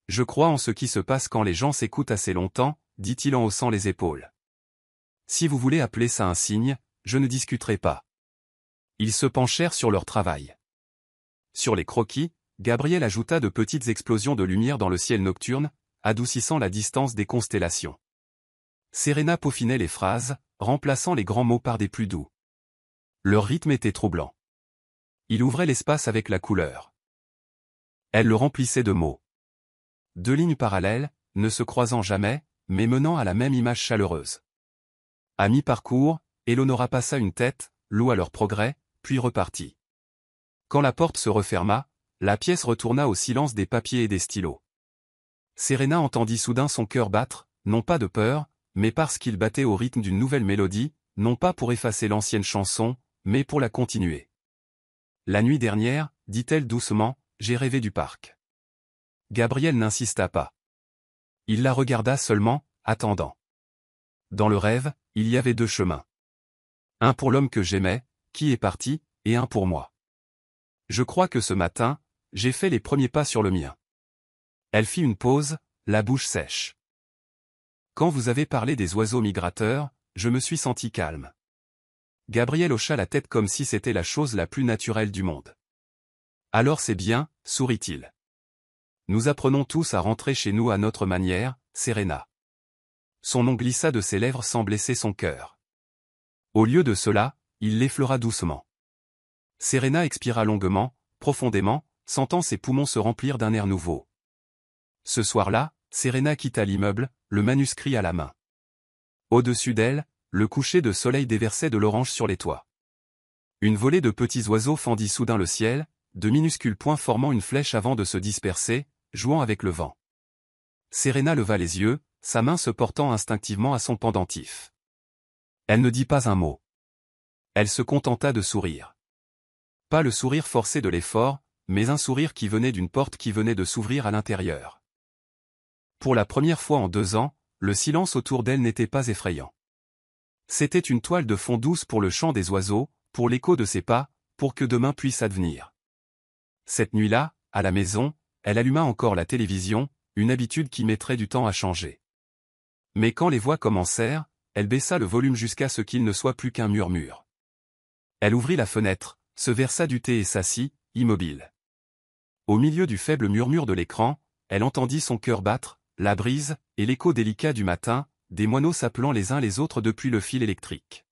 Je crois en ce qui se passe quand les gens s'écoutent assez longtemps, dit-il en haussant les épaules. Si vous voulez appeler ça un signe, je ne discuterai pas. Ils se penchèrent sur leur travail. Sur les croquis, Gabriel ajouta de petites explosions de lumière dans le ciel nocturne, adoucissant la distance des constellations. Serena peaufinait les phrases, remplaçant les grands mots par des plus doux. Leur rythme était troublant. Il ouvrait l'espace avec la couleur. Elle le remplissait de mots. Deux lignes parallèles, ne se croisant jamais, mais menant à la même image chaleureuse. À mi-parcours, Eleonora passa une tête, loua leur progrès, puis repartit. Quand la porte se referma, la pièce retourna au silence des papiers et des stylos. Serena entendit soudain son cœur battre, non pas de peur, mais parce qu'il battait au rythme d'une nouvelle mélodie, non pas pour effacer l'ancienne chanson, mais pour la continuer. La nuit dernière, dit-elle doucement, j'ai rêvé du parc. Gabriel n'insista pas. Il la regarda seulement, attendant. Dans le rêve, il y avait deux chemins. Un pour l'homme que j'aimais, qui est parti, et un pour moi. Je crois que ce matin, j'ai fait les premiers pas sur le mien. Elle fit une pause, la bouche sèche. Quand vous avez parlé des oiseaux migrateurs, je me suis senti calme. Gabriel hocha la tête comme si c'était la chose la plus naturelle du monde. Alors c'est bien, sourit-il. Nous apprenons tous à rentrer chez nous à notre manière, Serena. Son nom glissa de ses lèvres sans blesser son cœur. Au lieu de cela, il l'effleura doucement. Serena expira longuement, profondément, sentant ses poumons se remplir d'un air nouveau. Ce soir-là, Serena quitta l'immeuble, le manuscrit à la main. Au-dessus d'elle, le coucher de soleil déversait de l'orange sur les toits. Une volée de petits oiseaux fendit soudain le ciel, de minuscules points formant une flèche avant de se disperser, jouant avec le vent. Serena leva les yeux, sa main se portant instinctivement à son pendentif. Elle ne dit pas un mot. Elle se contenta de sourire. Pas le sourire forcé de l'effort, mais un sourire qui venait d'une porte qui venait de s'ouvrir à l'intérieur. Pour la première fois en 2 ans, le silence autour d'elle n'était pas effrayant. C'était une toile de fond douce pour le chant des oiseaux, pour l'écho de ses pas, pour que demain puisse advenir. Cette nuit-là, à la maison, elle alluma encore la télévision, une habitude qui mettrait du temps à changer. Mais quand les voix commencèrent, elle baissa le volume jusqu'à ce qu'il ne soit plus qu'un murmure. Elle ouvrit la fenêtre, se versa du thé et s'assit, immobile. Au milieu du faible murmure de l'écran, elle entendit son cœur battre, la brise, et l'écho délicat du matin, des moineaux s'appelant les uns les autres depuis le fil électrique.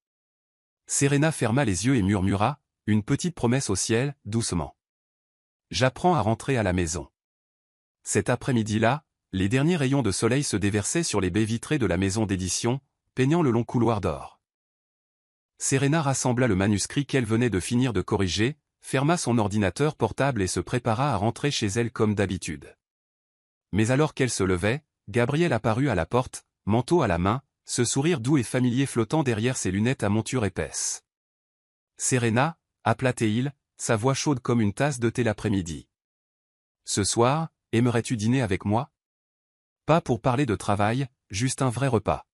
Serena ferma les yeux et murmura, une petite promesse au ciel, doucement. J'apprends à rentrer à la maison. Cet après-midi-là, les derniers rayons de soleil se déversaient sur les baies vitrées de la maison d'édition, peignant le long couloir d'or. Serena rassembla le manuscrit qu'elle venait de finir de corriger, ferma son ordinateur portable et se prépara à rentrer chez elle comme d'habitude. Mais alors qu'elle se levait, Gabriel apparut à la porte, manteau à la main, ce sourire doux et familier flottant derrière ses lunettes à monture épaisse. « Serena » appela-t-il, sa voix chaude comme une tasse de thé l'après-midi. « Ce soir, aimerais-tu dîner avec moi ? Pas pour parler de travail, juste un vrai repas. »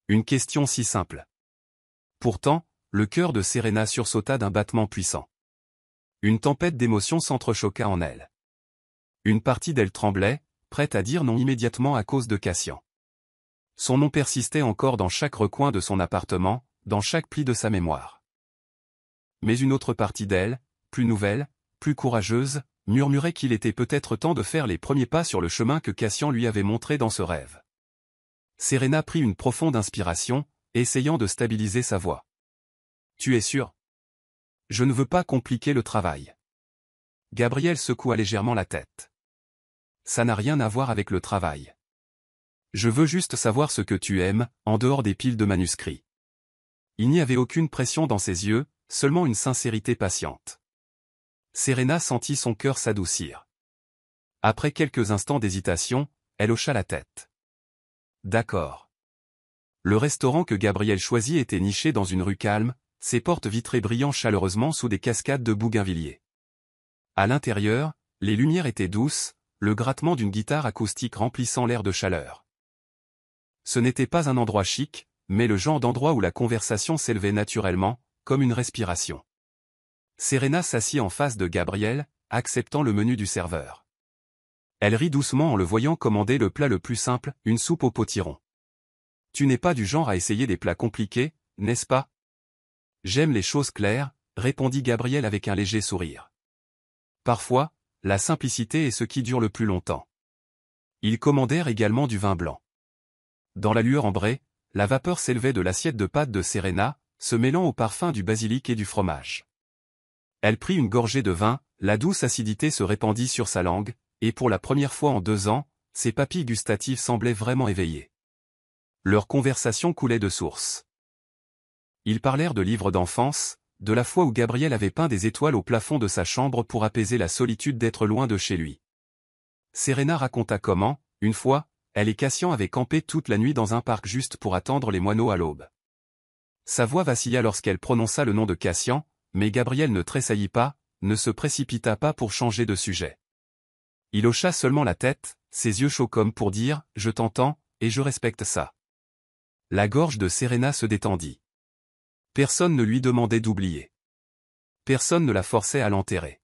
Une question si simple. Pourtant, le cœur de Serena sursauta d'un battement puissant. Une tempête d'émotions s'entrechoqua en elle. Une partie d'elle tremblait, prête à dire non immédiatement à cause de Cassian. Son nom persistait encore dans chaque recoin de son appartement, dans chaque pli de sa mémoire. Mais une autre partie d'elle, plus nouvelle, plus courageuse, murmurait qu'il était peut-être temps de faire les premiers pas sur le chemin que Cassian lui avait montré dans ce rêve. Serena prit une profonde inspiration, essayant de stabiliser sa voix. « Tu es sûr ? Je ne veux pas compliquer le travail. » Gabriel secoua légèrement la tête. « Ça n'a rien à voir avec le travail. Je veux juste savoir ce que tu aimes, en dehors des piles de manuscrits. » Il n'y avait aucune pression dans ses yeux, seulement une sincérité patiente. Serena sentit son cœur s'adoucir. Après quelques instants d'hésitation, elle hocha la tête. « D'accord. » Le restaurant que Gabriel choisit était niché dans une rue calme, ses portes vitrées brillant chaleureusement sous des cascades de bougainvilliers. À l'intérieur, les lumières étaient douces, le grattement d'une guitare acoustique remplissant l'air de chaleur. Ce n'était pas un endroit chic, mais le genre d'endroit où la conversation s'élevait naturellement, comme une respiration. Serena s'assit en face de Gabriel, acceptant le menu du serveur. Elle rit doucement en le voyant commander le plat le plus simple, une soupe au potiron. « Tu n'es pas du genre à essayer des plats compliqués, n'est-ce pas ? » « J'aime les choses claires, » répondit Gabriel avec un léger sourire. Parfois, la simplicité est ce qui dure le plus longtemps. Ils commandèrent également du vin blanc. Dans la lueur ambrée, la vapeur s'élevait de l'assiette de pâtes de Serena, se mêlant au parfum du basilic et du fromage. Elle prit une gorgée de vin, la douce acidité se répandit sur sa langue, et pour la première fois en 2 ans, ses papilles gustatives semblaient vraiment éveillées. Leur conversation coulait de source. Ils parlèrent de livres d'enfance, de la fois où Gabriel avait peint des étoiles au plafond de sa chambre pour apaiser la solitude d'être loin de chez lui. Serena raconta comment, une fois, elle et Cassian avaient campé toute la nuit dans un parc juste pour attendre les moineaux à l'aube. Sa voix vacilla lorsqu'elle prononça le nom de Cassian, mais Gabriel ne tressaillit pas, ne se précipita pas pour changer de sujet. Il hocha seulement la tête, ses yeux chauds comme pour dire « Je t'entends, et je respecte ça ». La gorge de Serena se détendit. Personne ne lui demandait d'oublier. Personne ne la forçait à l'enterrer.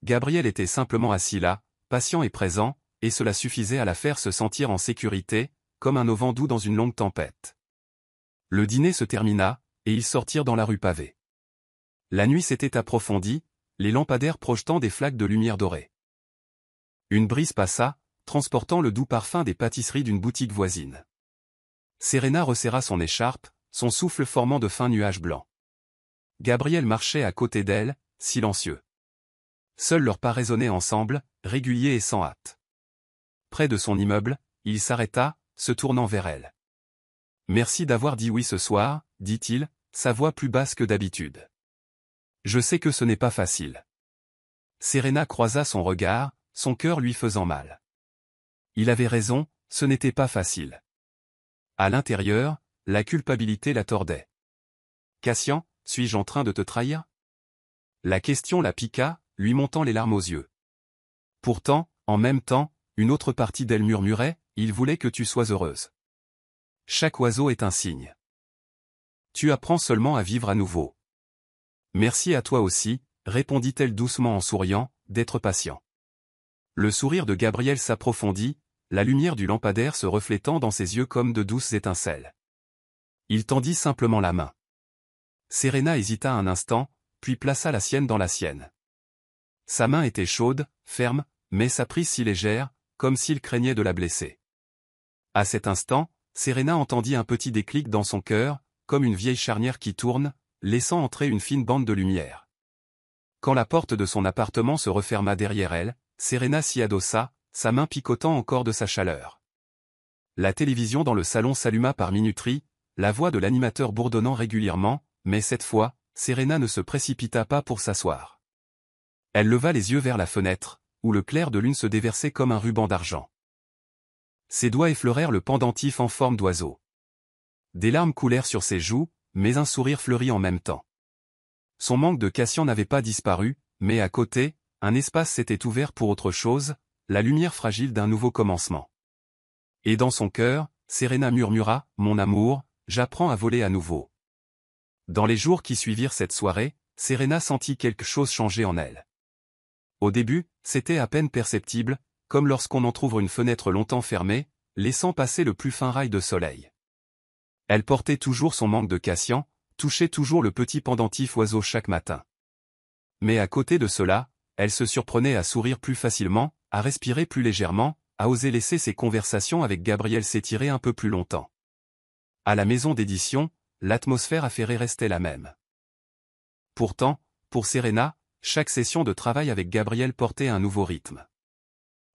Gabriel était simplement assis là, patient et présent, et cela suffisait à la faire se sentir en sécurité, comme un auvent doux dans une longue tempête. Le dîner se termina, et ils sortirent dans la rue pavée. La nuit s'était approfondie, les lampadaires projetant des flaques de lumière dorée. Une brise passa, transportant le doux parfum des pâtisseries d'une boutique voisine. Serena resserra son écharpe, son souffle formant de fins nuages blancs. Gabriel marchait à côté d'elle, silencieux. Seuls leurs pas résonnaient ensemble, réguliers et sans hâte. Près de son immeuble, il s'arrêta, se tournant vers elle. « Merci d'avoir dit oui ce soir, » dit-il, sa voix plus basse que d'habitude. « Je sais que ce n'est pas facile. » Serena croisa son regard, son cœur lui faisant mal. Il avait raison, ce n'était pas facile. À l'intérieur, la culpabilité la tordait. « Cassian, suis-je en train de te trahir ?» La question la piqua, lui montant les larmes aux yeux. Pourtant, en même temps, une autre partie d'elle murmurait, « Il voulait que tu sois heureuse. » Chaque oiseau est un signe. Tu apprends seulement à vivre à nouveau. Merci à toi aussi, répondit-elle doucement en souriant, d'être patient. Le sourire de Gabriel s'approfondit, la lumière du lampadaire se reflétant dans ses yeux comme de douces étincelles. Il tendit simplement la main. Serena hésita un instant, puis plaça la sienne dans la sienne. Sa main était chaude, ferme, mais sa prise si légère, comme s'il craignait de la blesser. À cet instant, Serena entendit un petit déclic dans son cœur, comme une vieille charnière qui tourne, laissant entrer une fine bande de lumière. Quand la porte de son appartement se referma derrière elle, Serena s'y adossa, sa main picotant encore de sa chaleur. La télévision dans le salon s'alluma par minuterie, la voix de l'animateur bourdonnant régulièrement, mais cette fois, Serena ne se précipita pas pour s'asseoir. Elle leva les yeux vers la fenêtre, où le clair de lune se déversait comme un ruban d'argent. Ses doigts effleurèrent le pendentif en forme d'oiseau. Des larmes coulèrent sur ses joues, mais un sourire fleurit en même temps. Son manque de Cassian n'avait pas disparu, mais à côté, un espace s'était ouvert pour autre chose, la lumière fragile d'un nouveau commencement. Et dans son cœur, Serena murmura, « Mon amour, j'apprends à voler à nouveau. » Dans les jours qui suivirent cette soirée, Serena sentit quelque chose changer en elle. Au début, c'était à peine perceptible, comme lorsqu'on entrouvre une fenêtre longtemps fermée, laissant passer le plus fin rail de soleil. Elle portait toujours son manque de Cassian, touchait toujours le petit pendentif oiseau chaque matin. Mais à côté de cela, elle se surprenait à sourire plus facilement, à respirer plus légèrement, à oser laisser ses conversations avec Gabriel s'étirer un peu plus longtemps. À la maison d'édition, l'atmosphère affairée restait la même. Pourtant, pour Serena, chaque session de travail avec Gabriel portait un nouveau rythme.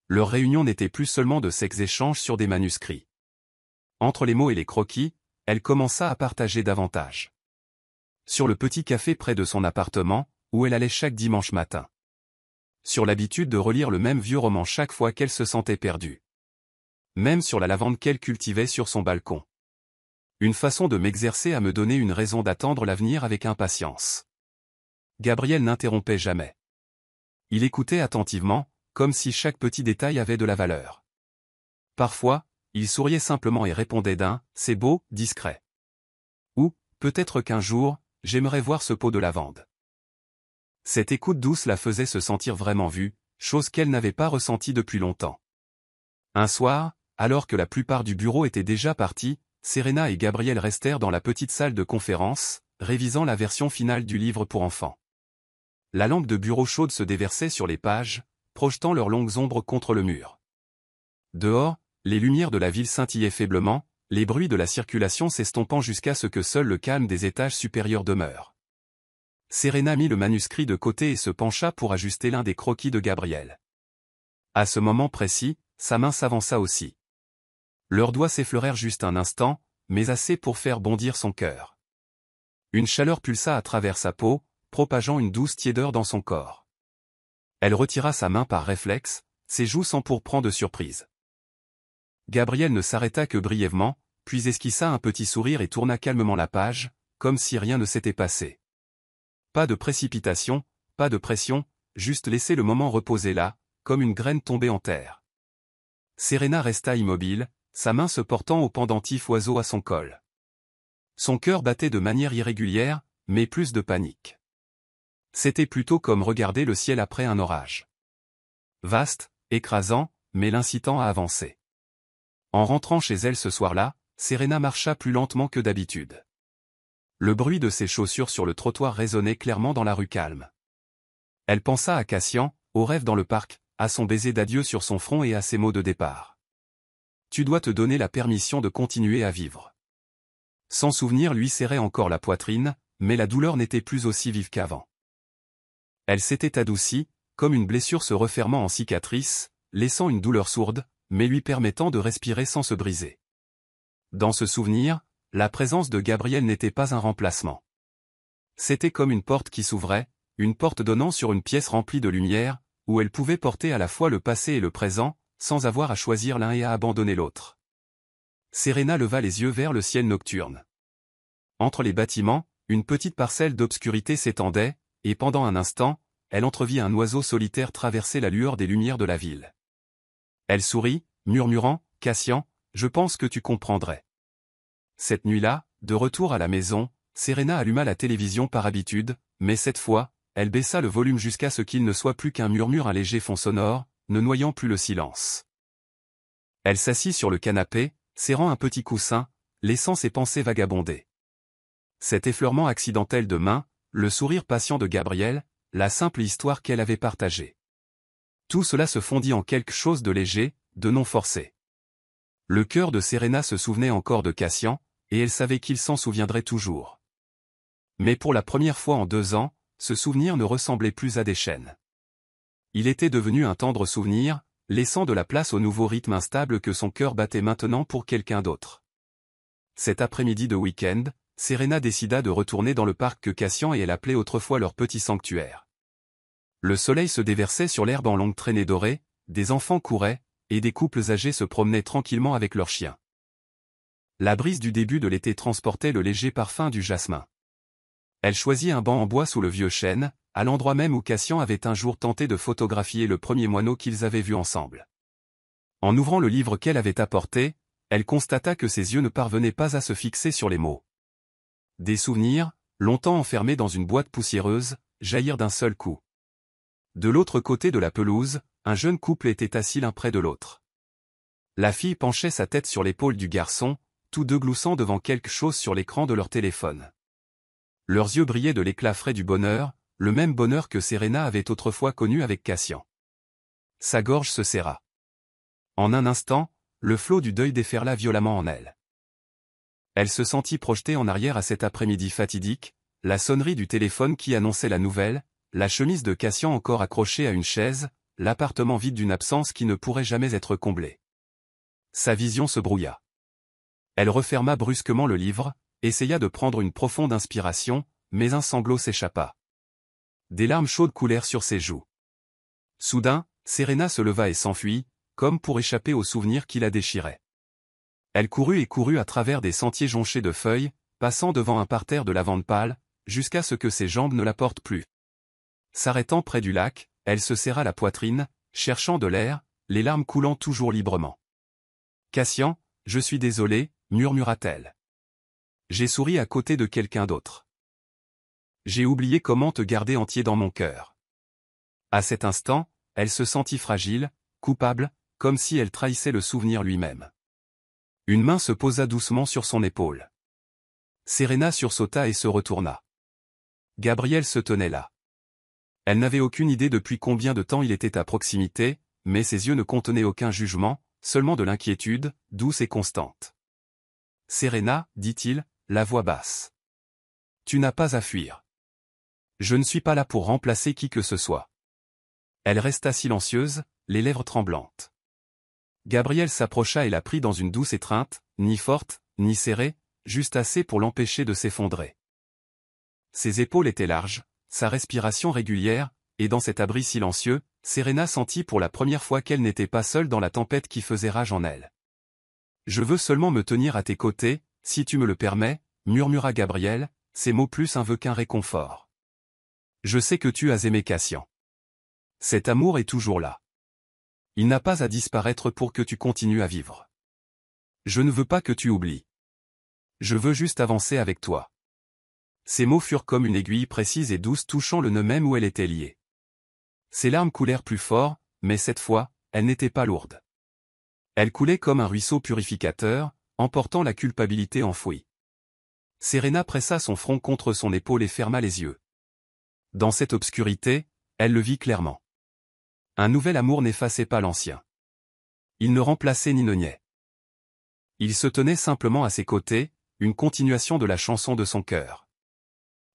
Leur réunion n'était plus seulement de sex échanges sur des manuscrits. Entre les mots et les croquis, elle commença à partager davantage. Sur le petit café près de son appartement, où elle allait chaque dimanche matin. Sur l'habitude de relire le même vieux roman chaque fois qu'elle se sentait perdue. Même sur la lavande qu'elle cultivait sur son balcon. Une façon de m'exercer à me donner une raison d'attendre l'avenir avec impatience. Gabriel n'interrompait jamais. Il écoutait attentivement, comme si chaque petit détail avait de la valeur. Parfois, il souriait simplement et répondait d'un « c'est beau » discret. Ou, peut-être qu'un jour, j'aimerais voir ce pot de lavande. Cette écoute douce la faisait se sentir vraiment vue, chose qu'elle n'avait pas ressentie depuis longtemps. Un soir, alors que la plupart du bureau était déjà parti, Serena et Gabriel restèrent dans la petite salle de conférence, révisant la version finale du livre pour enfants. La lampe de bureau chaude se déversait sur les pages, projetant leurs longues ombres contre le mur. Dehors, les lumières de la ville scintillaient faiblement, les bruits de la circulation s'estompant jusqu'à ce que seul le calme des étages supérieurs demeure. Serena mit le manuscrit de côté et se pencha pour ajuster l'un des croquis de Gabriel. À ce moment précis, sa main s'avança aussi. Leurs doigts s'effleurèrent juste un instant, mais assez pour faire bondir son cœur. Une chaleur pulsa à travers sa peau, propageant une douce tiédeur dans son corps. Elle retira sa main par réflexe, ses joues s'empourprant de surprise. Gabriel ne s'arrêta que brièvement, puis esquissa un petit sourire et tourna calmement la page, comme si rien ne s'était passé. Pas de précipitation, pas de pression, juste laisser le moment reposer là, comme une graine tombée en terre. Serena resta immobile, sa main se portant au pendentif oiseau à son col. Son cœur battait de manière irrégulière, mais plus de panique. C'était plutôt comme regarder le ciel après un orage. Vaste, écrasant, mais l'incitant à avancer. En rentrant chez elle ce soir-là, Serena marcha plus lentement que d'habitude. Le bruit de ses chaussures sur le trottoir résonnait clairement dans la rue calme. Elle pensa à Cassian, au rêve dans le parc, à son baiser d'adieu sur son front et à ses mots de départ. Tu dois te donner la permission de continuer à vivre. Son souvenir lui serrait encore la poitrine, mais la douleur n'était plus aussi vive qu'avant. Elle s'était adoucie, comme une blessure se refermant en cicatrice, laissant une douleur sourde, mais lui permettant de respirer sans se briser. Dans ce souvenir, la présence de Gabriel n'était pas un remplacement. C'était comme une porte qui s'ouvrait, une porte donnant sur une pièce remplie de lumière, où elle pouvait porter à la fois le passé et le présent, sans avoir à choisir l'un et à abandonner l'autre. Serena leva les yeux vers le ciel nocturne. Entre les bâtiments, une petite parcelle d'obscurité s'étendait, et pendant un instant, elle entrevit un oiseau solitaire traverser la lueur des lumières de la ville. Elle sourit, murmurant, « Cassian, je pense que tu comprendrais. » Cette nuit-là, de retour à la maison, Serena alluma la télévision par habitude, mais cette fois, elle baissa le volume jusqu'à ce qu'il ne soit plus qu'un murmure, un léger fond sonore, ne noyant plus le silence. Elle s'assit sur le canapé, serrant un petit coussin, laissant ses pensées vagabonder. Cet effleurement accidentel de main, le sourire patient de Gabriel, la simple histoire qu'elle avait partagée. Tout cela se fondit en quelque chose de léger, de non forcé. Le cœur de Serena se souvenait encore de Cassian, et elle savait qu'il s'en souviendrait toujours. Mais pour la première fois en 2 ans, ce souvenir ne ressemblait plus à des chaînes. Il était devenu un tendre souvenir, laissant de la place au nouveau rythme instable que son cœur battait maintenant pour quelqu'un d'autre. Cet après-midi de week-end, Serena décida de retourner dans le parc que Cassian et elle appelaient autrefois leur petit sanctuaire. Le soleil se déversait sur l'herbe en longues traînées dorées, des enfants couraient, et des couples âgés se promenaient tranquillement avec leurs chiens. La brise du début de l'été transportait le léger parfum du jasmin. Elle choisit un banc en bois sous le vieux chêne, à l'endroit même où Cassian avait un jour tenté de photographier le premier moineau qu'ils avaient vu ensemble. En ouvrant le livre qu'elle avait apporté, elle constata que ses yeux ne parvenaient pas à se fixer sur les mots. Des souvenirs, longtemps enfermés dans une boîte poussiéreuse, jaillirent d'un seul coup. De l'autre côté de la pelouse, un jeune couple était assis l'un près de l'autre. La fille penchait sa tête sur l'épaule du garçon, tous deux gloussant devant quelque chose sur l'écran de leur téléphone. Leurs yeux brillaient de l'éclat frais du bonheur, le même bonheur que Serena avait autrefois connu avec Cassian. Sa gorge se serra. En un instant, le flot du deuil déferla violemment en elle. Elle se sentit projetée en arrière à cet après-midi fatidique, la sonnerie du téléphone qui annonçait la nouvelle, la chemise de Cassian encore accrochée à une chaise, l'appartement vide d'une absence qui ne pourrait jamais être comblée. Sa vision se brouilla. Elle referma brusquement le livre, essaya de prendre une profonde inspiration, mais un sanglot s'échappa. Des larmes chaudes coulèrent sur ses joues. Soudain, Serena se leva et s'enfuit, comme pour échapper aux souvenirs qui la déchiraient. Elle courut et courut à travers des sentiers jonchés de feuilles, passant devant un parterre de lavandes pâles, jusqu'à ce que ses jambes ne la portent plus. S'arrêtant près du lac, elle se serra la poitrine, cherchant de l'air, les larmes coulant toujours librement. « Cassian, je suis désolée, murmura-t-elle. J'ai souri à côté de quelqu'un d'autre. J'ai oublié comment te garder entier dans mon cœur. » À cet instant, elle se sentit fragile, coupable, comme si elle trahissait le souvenir lui-même. Une main se posa doucement sur son épaule. Serena sursauta et se retourna. Gabriel se tenait là. Elle n'avait aucune idée depuis combien de temps il était à proximité, mais ses yeux ne contenaient aucun jugement, seulement de l'inquiétude, douce et constante. « Serena, dit-il, la voix basse. Tu n'as pas à fuir. Je ne suis pas là pour remplacer qui que ce soit. » Elle resta silencieuse, les lèvres tremblantes. Gabriel s'approcha et la prit dans une douce étreinte, ni forte, ni serrée, juste assez pour l'empêcher de s'effondrer. Ses épaules étaient larges, sa respiration régulière, et dans cet abri silencieux, Serena sentit pour la première fois qu'elle n'était pas seule dans la tempête qui faisait rage en elle. « Je veux seulement me tenir à tes côtés, si tu me le permets, » murmura Gabriel, ses mots plus un vœu qu'un réconfort. « Je sais que tu as aimé Cassian. Cet amour est toujours là. Il n'a pas à disparaître pour que tu continues à vivre. Je ne veux pas que tu oublies. Je veux juste avancer avec toi. » Ces mots furent comme une aiguille précise et douce touchant le nœud même où elle était liée. Ses larmes coulèrent plus fort, mais cette fois, elles n'étaient pas lourdes. Elles coulaient comme un ruisseau purificateur, emportant la culpabilité enfouie. Serena pressa son front contre son épaule et ferma les yeux. Dans cette obscurité, elle le vit clairement. Un nouvel amour n'effaçait pas l'ancien. Il ne remplaçait ni ne niait. Il se tenait simplement à ses côtés, une continuation de la chanson de son cœur.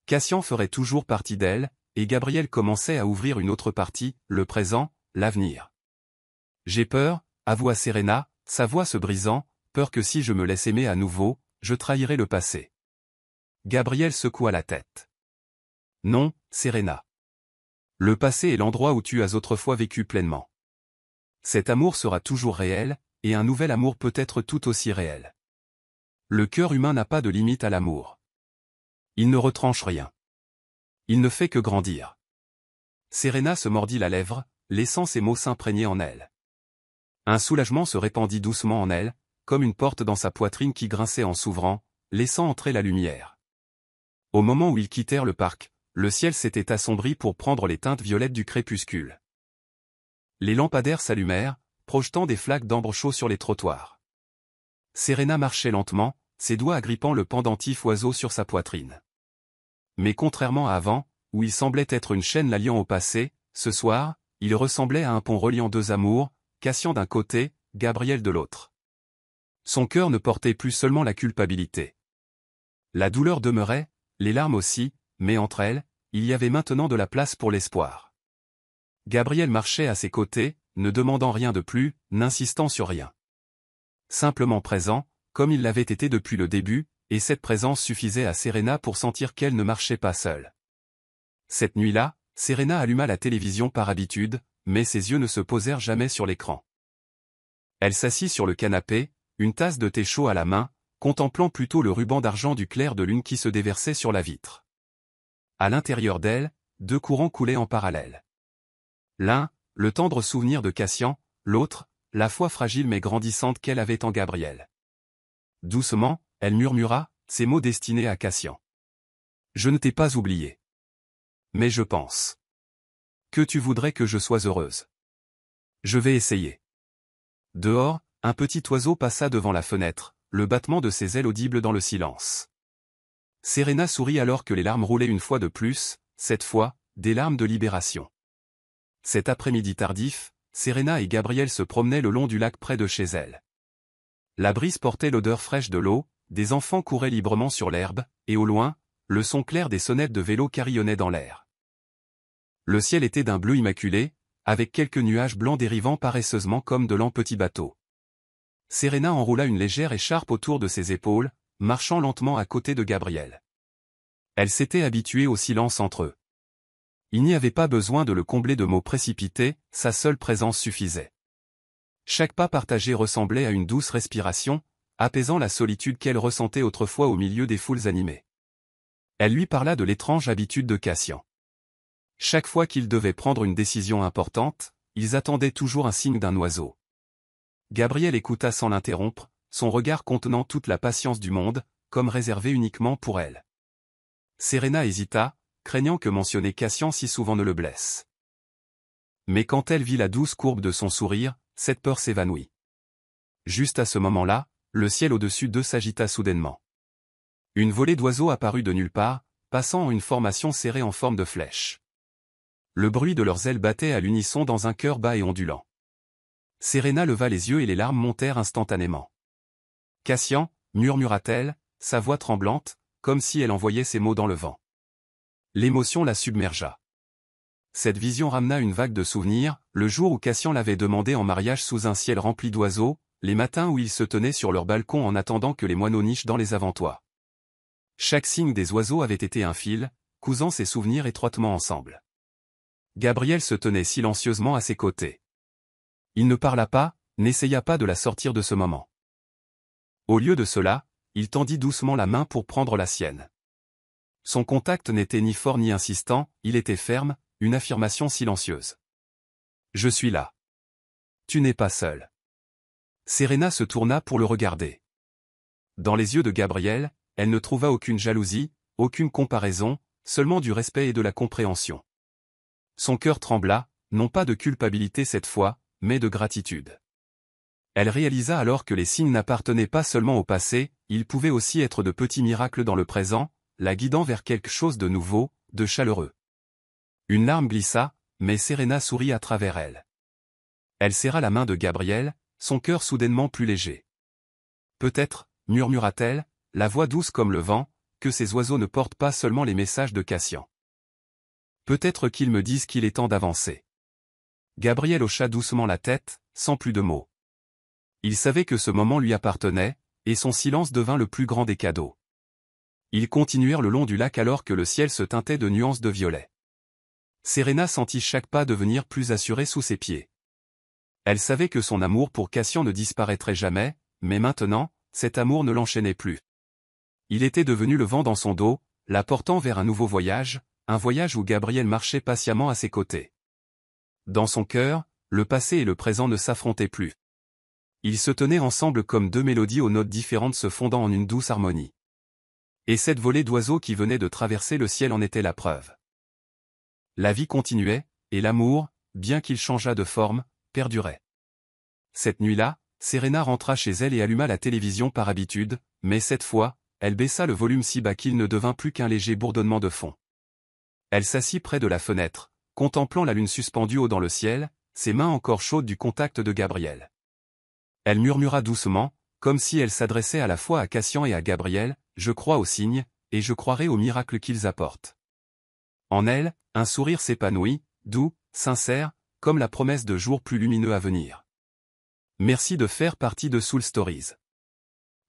Cassian ferait toujours partie d'elle, et Gabriel commençait à ouvrir une autre partie, le présent, l'avenir. « J'ai peur, » avoua Serena, sa voix se brisant, « peur que si je me laisse aimer à nouveau, je trahirai le passé. » Gabriel secoua la tête. « Non, Serena. Le passé est l'endroit où tu as autrefois vécu pleinement. Cet amour sera toujours réel, et un nouvel amour peut être tout aussi réel. Le cœur humain n'a pas de limite à l'amour. Il ne retranche rien. Il ne fait que grandir. » Serena se mordit la lèvre, laissant ses mots s'imprégner en elle. Un soulagement se répandit doucement en elle, comme une porte dans sa poitrine qui grinçait en s'ouvrant, laissant entrer la lumière. Au moment où ils quittèrent le parc, le ciel s'était assombri pour prendre les teintes violettes du crépuscule. Les lampadaires s'allumèrent, projetant des flaques d'ambre chaud sur les trottoirs. Serena marchait lentement, ses doigts agrippant le pendentif oiseau sur sa poitrine. Mais contrairement à avant, où il semblait être une chaîne la liant au passé, ce soir, il ressemblait à un pont reliant deux amours, Cassian d'un côté, Gabriel de l'autre. Son cœur ne portait plus seulement la culpabilité. La douleur demeurait, les larmes aussi, mais entre elles, il y avait maintenant de la place pour l'espoir. Gabriel marchait à ses côtés, ne demandant rien de plus, n'insistant sur rien. Simplement présent, comme il l'avait été depuis le début, et cette présence suffisait à Serena pour sentir qu'elle ne marchait pas seule. Cette nuit-là, Serena alluma la télévision par habitude, mais ses yeux ne se posèrent jamais sur l'écran. Elle s'assit sur le canapé, une tasse de thé chaud à la main, contemplant plutôt le ruban d'argent du clair de lune qui se déversait sur la vitre. À l'intérieur d'elle, deux courants coulaient en parallèle. L'un, le tendre souvenir de Cassian, l'autre, la foi fragile mais grandissante qu'elle avait en Gabriel. Doucement, elle murmura, ces mots destinés à Cassian. « Je ne t'ai pas oublié. Mais je pense que tu voudrais que je sois heureuse. Je vais essayer. » Dehors, un petit oiseau passa devant la fenêtre, le battement de ses ailes audible dans le silence. Serena sourit alors que les larmes roulaient une fois de plus, cette fois, des larmes de libération. Cet après-midi tardif, Serena et Gabriel se promenaient le long du lac près de chez elle. La brise portait l'odeur fraîche de l'eau, des enfants couraient librement sur l'herbe, et au loin, le son clair des sonnettes de vélo carillonnait dans l'air. Le ciel était d'un bleu immaculé, avec quelques nuages blancs dérivant paresseusement comme de lents petits bateaux. Serena enroula une légère écharpe autour de ses épaules, marchant lentement à côté de Gabriel. Elle s'était habituée au silence entre eux. Il n'y avait pas besoin de le combler de mots précipités, sa seule présence suffisait. Chaque pas partagé ressemblait à une douce respiration, apaisant la solitude qu'elle ressentait autrefois au milieu des foules animées. Elle lui parla de l'étrange habitude de Cassian. Chaque fois qu'ils devaient prendre une décision importante, ils attendaient toujours un signe d'un oiseau. Gabriel écouta sans l'interrompre, son regard contenant toute la patience du monde, comme réservé uniquement pour elle. Serena hésita, craignant que mentionner Cassian si souvent ne le blesse. Mais quand elle vit la douce courbe de son sourire, cette peur s'évanouit. Juste à ce moment-là, le ciel au-dessus d'eux s'agita soudainement. Une volée d'oiseaux apparut de nulle part, passant en une formation serrée en forme de flèche. Le bruit de leurs ailes battait à l'unisson dans un chœur bas et ondulant. Serena leva les yeux et les larmes montèrent instantanément. « Cassian » murmura-t-elle, sa voix tremblante, comme si elle envoyait ses mots dans le vent. L'émotion la submergea. Cette vision ramena une vague de souvenirs, le jour où Cassian l'avait demandé en mariage sous un ciel rempli d'oiseaux, les matins où ils se tenaient sur leur balcon en attendant que les moineaux nichent dans les avantoirs. Chaque signe des oiseaux avait été un fil, cousant ses souvenirs étroitement ensemble. Gabriel se tenait silencieusement à ses côtés. Il ne parla pas, n'essaya pas de la sortir de ce moment. Au lieu de cela, il tendit doucement la main pour prendre la sienne. Son contact n'était ni fort ni insistant, il était ferme, une affirmation silencieuse. « Je suis là. Tu n'es pas seul. » Serena se tourna pour le regarder. Dans les yeux de Gabriel, elle ne trouva aucune jalousie, aucune comparaison, seulement du respect et de la compréhension. Son cœur trembla, non pas de culpabilité cette fois, mais de gratitude. Elle réalisa alors que les signes n'appartenaient pas seulement au passé, ils pouvaient aussi être de petits miracles dans le présent, la guidant vers quelque chose de nouveau, de chaleureux. Une larme glissa, mais Serena sourit à travers elle. Elle serra la main de Gabriel, son cœur soudainement plus léger. « Peut-être, » murmura-t-elle, la voix douce comme le vent, que ces oiseaux ne portent pas seulement les messages de Cassian. Peut-être qu'ils me disent qu'il est temps d'avancer. Gabriel hocha doucement la tête, sans plus de mots. Il savait que ce moment lui appartenait, et son silence devint le plus grand des cadeaux. Ils continuèrent le long du lac alors que le ciel se teintait de nuances de violet. Serena sentit chaque pas devenir plus assuré sous ses pieds. Elle savait que son amour pour Cassian ne disparaîtrait jamais, mais maintenant, cet amour ne l'enchaînait plus. Il était devenu le vent dans son dos, la portant vers un nouveau voyage, un voyage où Gabriel marchait patiemment à ses côtés. Dans son cœur, le passé et le présent ne s'affrontaient plus. Ils se tenaient ensemble comme deux mélodies aux notes différentes se fondant en une douce harmonie. Et cette volée d'oiseaux qui venait de traverser le ciel en était la preuve. La vie continuait, et l'amour, bien qu'il changeât de forme, perdurait. Cette nuit-là, Serena rentra chez elle et alluma la télévision par habitude, mais cette fois, elle baissa le volume si bas qu'il ne devint plus qu'un léger bourdonnement de fond. Elle s'assit près de la fenêtre, contemplant la lune suspendue haut dans le ciel, ses mains encore chaudes du contact de Gabriel. Elle murmura doucement, comme si elle s'adressait à la fois à Cassian et à Gabriel, « Je crois aux signes, et je croirai aux miracles qu'ils apportent. » En elle, un sourire s'épanouit, doux, sincère, comme la promesse de jours plus lumineux à venir. Merci de faire partie de Soul Stories.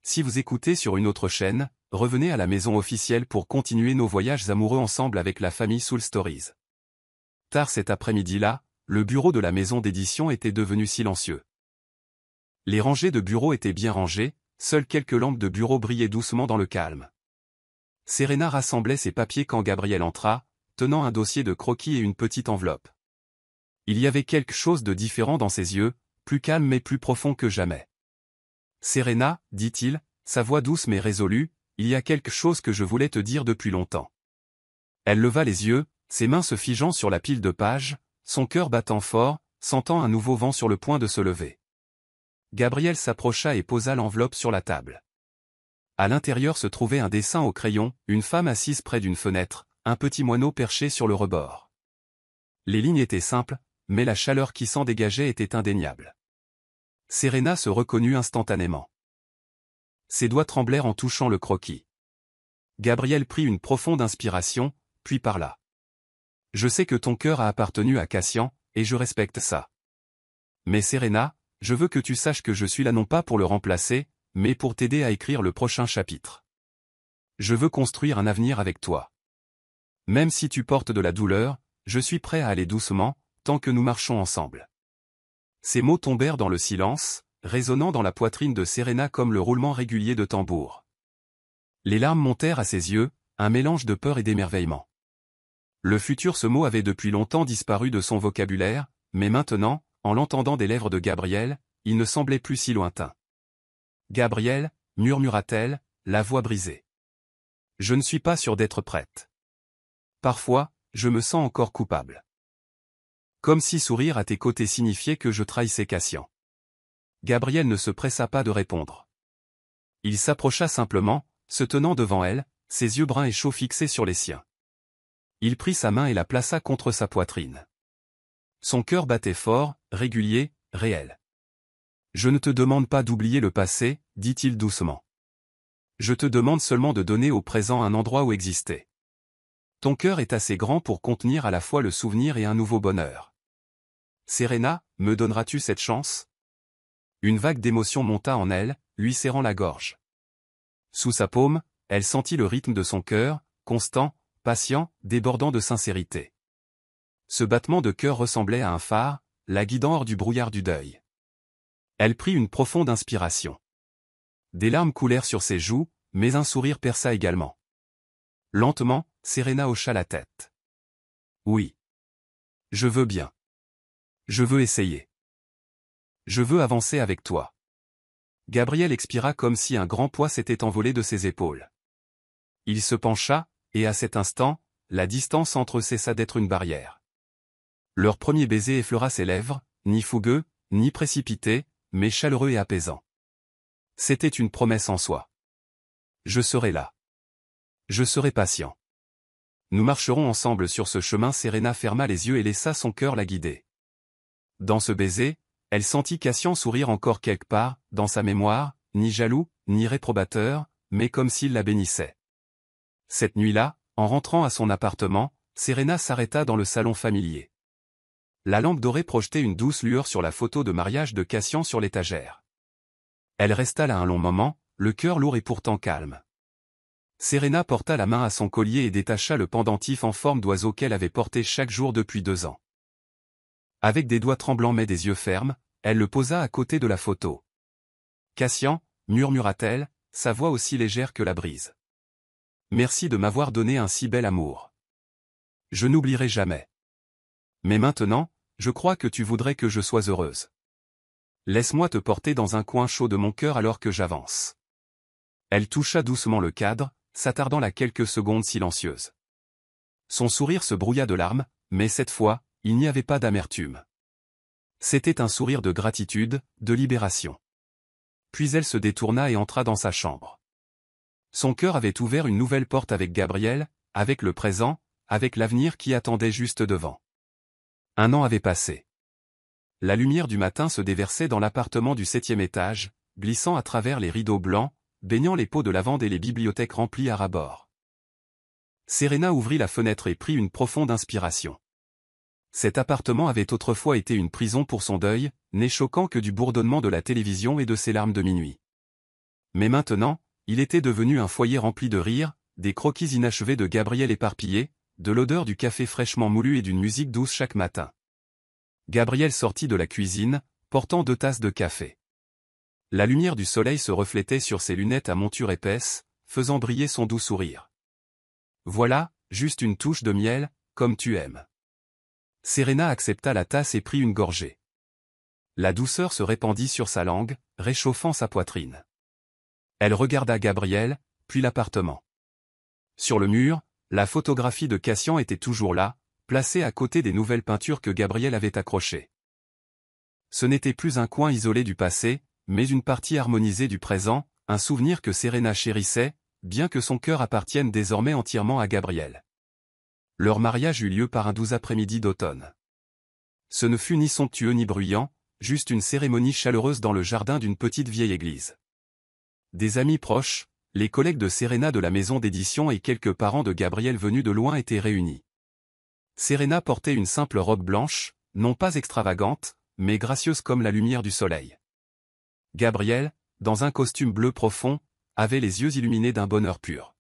Si vous écoutez sur une autre chaîne, revenez à la maison officielle pour continuer nos voyages amoureux ensemble avec la famille Soul Stories. Tard cet après-midi-là, le bureau de la maison d'édition était devenu silencieux. Les rangées de bureaux étaient bien rangées, seules quelques lampes de bureau brillaient doucement dans le calme. Serena rassemblait ses papiers quand Gabriel entra, tenant un dossier de croquis et une petite enveloppe. Il y avait quelque chose de différent dans ses yeux, plus calme mais plus profond que jamais. « Serena, » dit-il, sa voix douce mais résolue, « il y a quelque chose que je voulais te dire depuis longtemps. » Elle leva les yeux, ses mains se figeant sur la pile de pages, son cœur battant fort, sentant un nouveau vent sur le point de se lever. Gabriel s'approcha et posa l'enveloppe sur la table. À l'intérieur se trouvait un dessin au crayon, une femme assise près d'une fenêtre, un petit moineau perché sur le rebord. Les lignes étaient simples, mais la chaleur qui s'en dégageait était indéniable. Serena se reconnut instantanément. Ses doigts tremblèrent en touchant le croquis. Gabriel prit une profonde inspiration, puis parla. « Je sais que ton cœur a appartenu à Cassian, et je respecte ça. Mais Serena, je veux que tu saches que je suis là non pas pour le remplacer, mais pour t'aider à écrire le prochain chapitre. Je veux construire un avenir avec toi. Même si tu portes de la douleur, je suis prêt à aller doucement, tant que nous marchons ensemble. » Ces mots tombèrent dans le silence, résonnant dans la poitrine de Serena comme le roulement régulier de tambours. Les larmes montèrent à ses yeux, un mélange de peur et d'émerveillement. Le futur ce mot avait depuis longtemps disparu de son vocabulaire, mais maintenant, en l'entendant des lèvres de Gabriel, il ne semblait plus si lointain. « Gabriel, murmura-t-elle, la voix brisée. Je ne suis pas sûre d'être prête. Parfois, je me sens encore coupable. » Comme si sourire à tes côtés signifiait que je trahissais Cassian. Gabriel ne se pressa pas de répondre. Il s'approcha simplement, se tenant devant elle, ses yeux bruns et chauds fixés sur les siens. Il prit sa main et la plaça contre sa poitrine. Son cœur battait fort, régulier, réel. « Je ne te demande pas d'oublier le passé, dit-il doucement. Je te demande seulement de donner au présent un endroit où exister. Ton cœur est assez grand pour contenir à la fois le souvenir et un nouveau bonheur. Serena, me donneras-tu cette chance ? » Une vague d'émotion monta en elle, lui serrant la gorge. Sous sa paume, elle sentit le rythme de son cœur, constant, patient, débordant de sincérité. Ce battement de cœur ressemblait à un phare, la guidant hors du brouillard du deuil. Elle prit une profonde inspiration. Des larmes coulèrent sur ses joues, mais un sourire perça également. Lentement, Serena hocha la tête. « Oui. Je veux bien. Je veux essayer. Je veux avancer avec toi. » Gabriel expira comme si un grand poids s'était envolé de ses épaules. Il se pencha, et à cet instant, la distance entre eux cessa d'être une barrière. Leur premier baiser effleura ses lèvres, ni fougueux, ni précipité, mais chaleureux et apaisant. C'était une promesse en soi. Je serai là. Je serai patient. Nous marcherons ensemble sur ce chemin. Serena ferma les yeux et laissa son cœur la guider. Dans ce baiser, elle sentit Cassian sourire encore quelque part, dans sa mémoire, ni jaloux, ni réprobateur, mais comme s'il la bénissait. Cette nuit-là, en rentrant à son appartement, Serena s'arrêta dans le salon familier. La lampe dorée projetait une douce lueur sur la photo de mariage de Cassian sur l'étagère. Elle resta là un long moment, le cœur lourd et pourtant calme. Serena porta la main à son collier et détacha le pendentif en forme d'oiseau qu'elle avait porté chaque jour depuis 2 ans. Avec des doigts tremblants mais des yeux fermes, elle le posa à côté de la photo. « Cassian, murmura-t-elle, sa voix aussi légère que la brise. Merci de m'avoir donné un si bel amour. Je n'oublierai jamais. Mais maintenant, je crois que tu voudrais que je sois heureuse. Laisse-moi te porter dans un coin chaud de mon cœur alors que j'avance. » Elle toucha doucement le cadre, s'attardant là quelques secondes silencieuses. Son sourire se brouilla de larmes, mais cette fois, il n'y avait pas d'amertume. C'était un sourire de gratitude, de libération. Puis elle se détourna et entra dans sa chambre. Son cœur avait ouvert une nouvelle porte avec Gabriel, avec le présent, avec l'avenir qui attendait juste devant. 1 an avait passé. La lumière du matin se déversait dans l'appartement du 7e étage, glissant à travers les rideaux blancs, baignant les pots de lavande et les bibliothèques remplies à ras-bord. Serena ouvrit la fenêtre et prit une profonde inspiration. Cet appartement avait autrefois été une prison pour son deuil, n'est choquant que du bourdonnement de la télévision et de ses larmes de minuit. Mais maintenant, il était devenu un foyer rempli de rires, des croquis inachevés de Gabriel éparpillés, de l'odeur du café fraîchement moulu et d'une musique douce chaque matin. Gabriel sortit de la cuisine, portant 2 tasses de café. La lumière du soleil se reflétait sur ses lunettes à monture épaisse, faisant briller son doux sourire. « Voilà, juste une touche de miel, comme tu aimes. » Serena accepta la tasse et prit une gorgée. La douceur se répandit sur sa langue, réchauffant sa poitrine. Elle regarda Gabriel, puis l'appartement. Sur le mur, la photographie de Cassian était toujours là, placée à côté des nouvelles peintures que Gabriel avait accrochées. Ce n'était plus un coin isolé du passé, mais une partie harmonisée du présent, un souvenir que Serena chérissait, bien que son cœur appartienne désormais entièrement à Gabriel. Leur mariage eut lieu par un doux après-midi d'automne. Ce ne fut ni somptueux ni bruyant, juste une cérémonie chaleureuse dans le jardin d'une petite vieille église. Des amis proches, les collègues de Serena de la maison d'édition et quelques parents de Gabriel venus de loin étaient réunis. Serena portait une simple robe blanche, non pas extravagante, mais gracieuse comme la lumière du soleil. Gabriel, dans un costume bleu profond, avait les yeux illuminés d'un bonheur pur.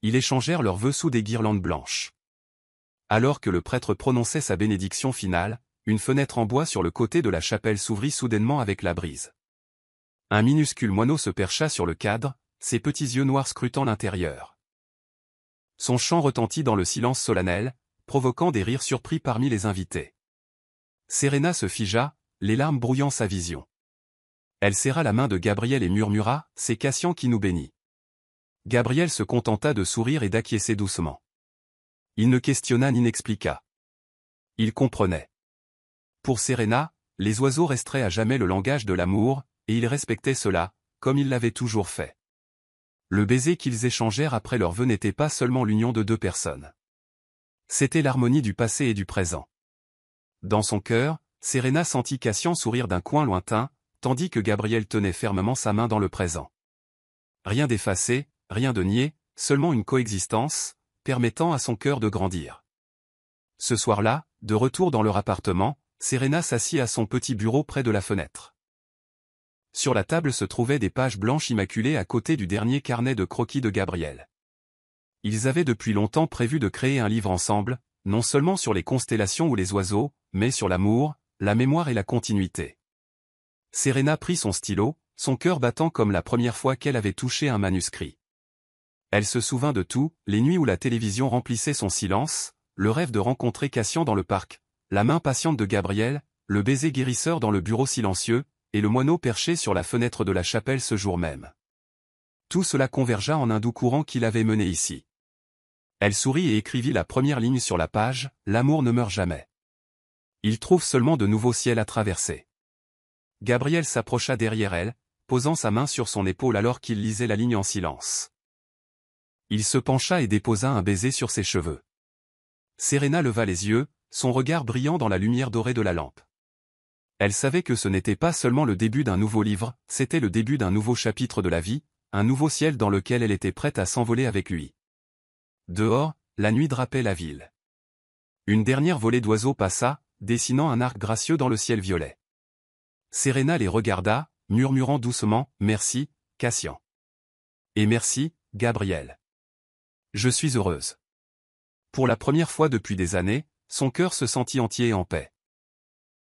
Ils échangèrent leurs vœux sous des guirlandes blanches. Alors que le prêtre prononçait sa bénédiction finale, une fenêtre en bois sur le côté de la chapelle s'ouvrit soudainement avec la brise. Un minuscule moineau se percha sur le cadre, ses petits yeux noirs scrutant l'intérieur. Son chant retentit dans le silence solennel, provoquant des rires surpris parmi les invités. Serena se figea, les larmes brouillant sa vision. Elle serra la main de Gabriel et murmura, « C'est Cassian qui nous bénit. » Gabriel se contenta de sourire et d'acquiescer doucement. Il ne questionna ni n'expliqua. Il comprenait. Pour Serena, les oiseaux resteraient à jamais le langage de l'amour, et il respectait cela, comme il l'avait toujours fait. Le baiser qu'ils échangèrent après leur vœu n'était pas seulement l'union de deux personnes. C'était l'harmonie du passé et du présent. Dans son cœur, Serena sentit Cassian sourire d'un coin lointain, tandis que Gabriel tenait fermement sa main dans le présent. Rien d'effacé, rien de nié, seulement une coexistence, permettant à son cœur de grandir. Ce soir-là, de retour dans leur appartement, Serena s'assit à son petit bureau près de la fenêtre. Sur la table se trouvaient des pages blanches immaculées à côté du dernier carnet de croquis de Gabriel. Ils avaient depuis longtemps prévu de créer un livre ensemble, non seulement sur les constellations ou les oiseaux, mais sur l'amour, la mémoire et la continuité. Serena prit son stylo, son cœur battant comme la première fois qu'elle avait touché un manuscrit. Elle se souvint de tout, les nuits où la télévision remplissait son silence, le rêve de rencontrer Cassian dans le parc, la main patiente de Gabriel, le baiser guérisseur dans le bureau silencieux, et le moineau perché sur la fenêtre de la chapelle ce jour même. Tout cela convergea en un doux courant qui l'avait mené ici. Elle sourit et écrivit la première ligne sur la page, « L'amour ne meurt jamais. Il trouve seulement de nouveaux ciels à traverser. » Gabriel s'approcha derrière elle, posant sa main sur son épaule alors qu'il lisait la ligne en silence. Il se pencha et déposa un baiser sur ses cheveux. Serena leva les yeux, son regard brillant dans la lumière dorée de la lampe. Elle savait que ce n'était pas seulement le début d'un nouveau livre, c'était le début d'un nouveau chapitre de la vie, un nouveau ciel dans lequel elle était prête à s'envoler avec lui. Dehors, la nuit drapait la ville. Une dernière volée d'oiseaux passa, dessinant un arc gracieux dans le ciel violet. Serena les regarda, murmurant doucement, « Merci, Cassian. Et merci, Gabriel. Je suis heureuse. » Pour la première fois depuis des années, son cœur se sentit entier et en paix.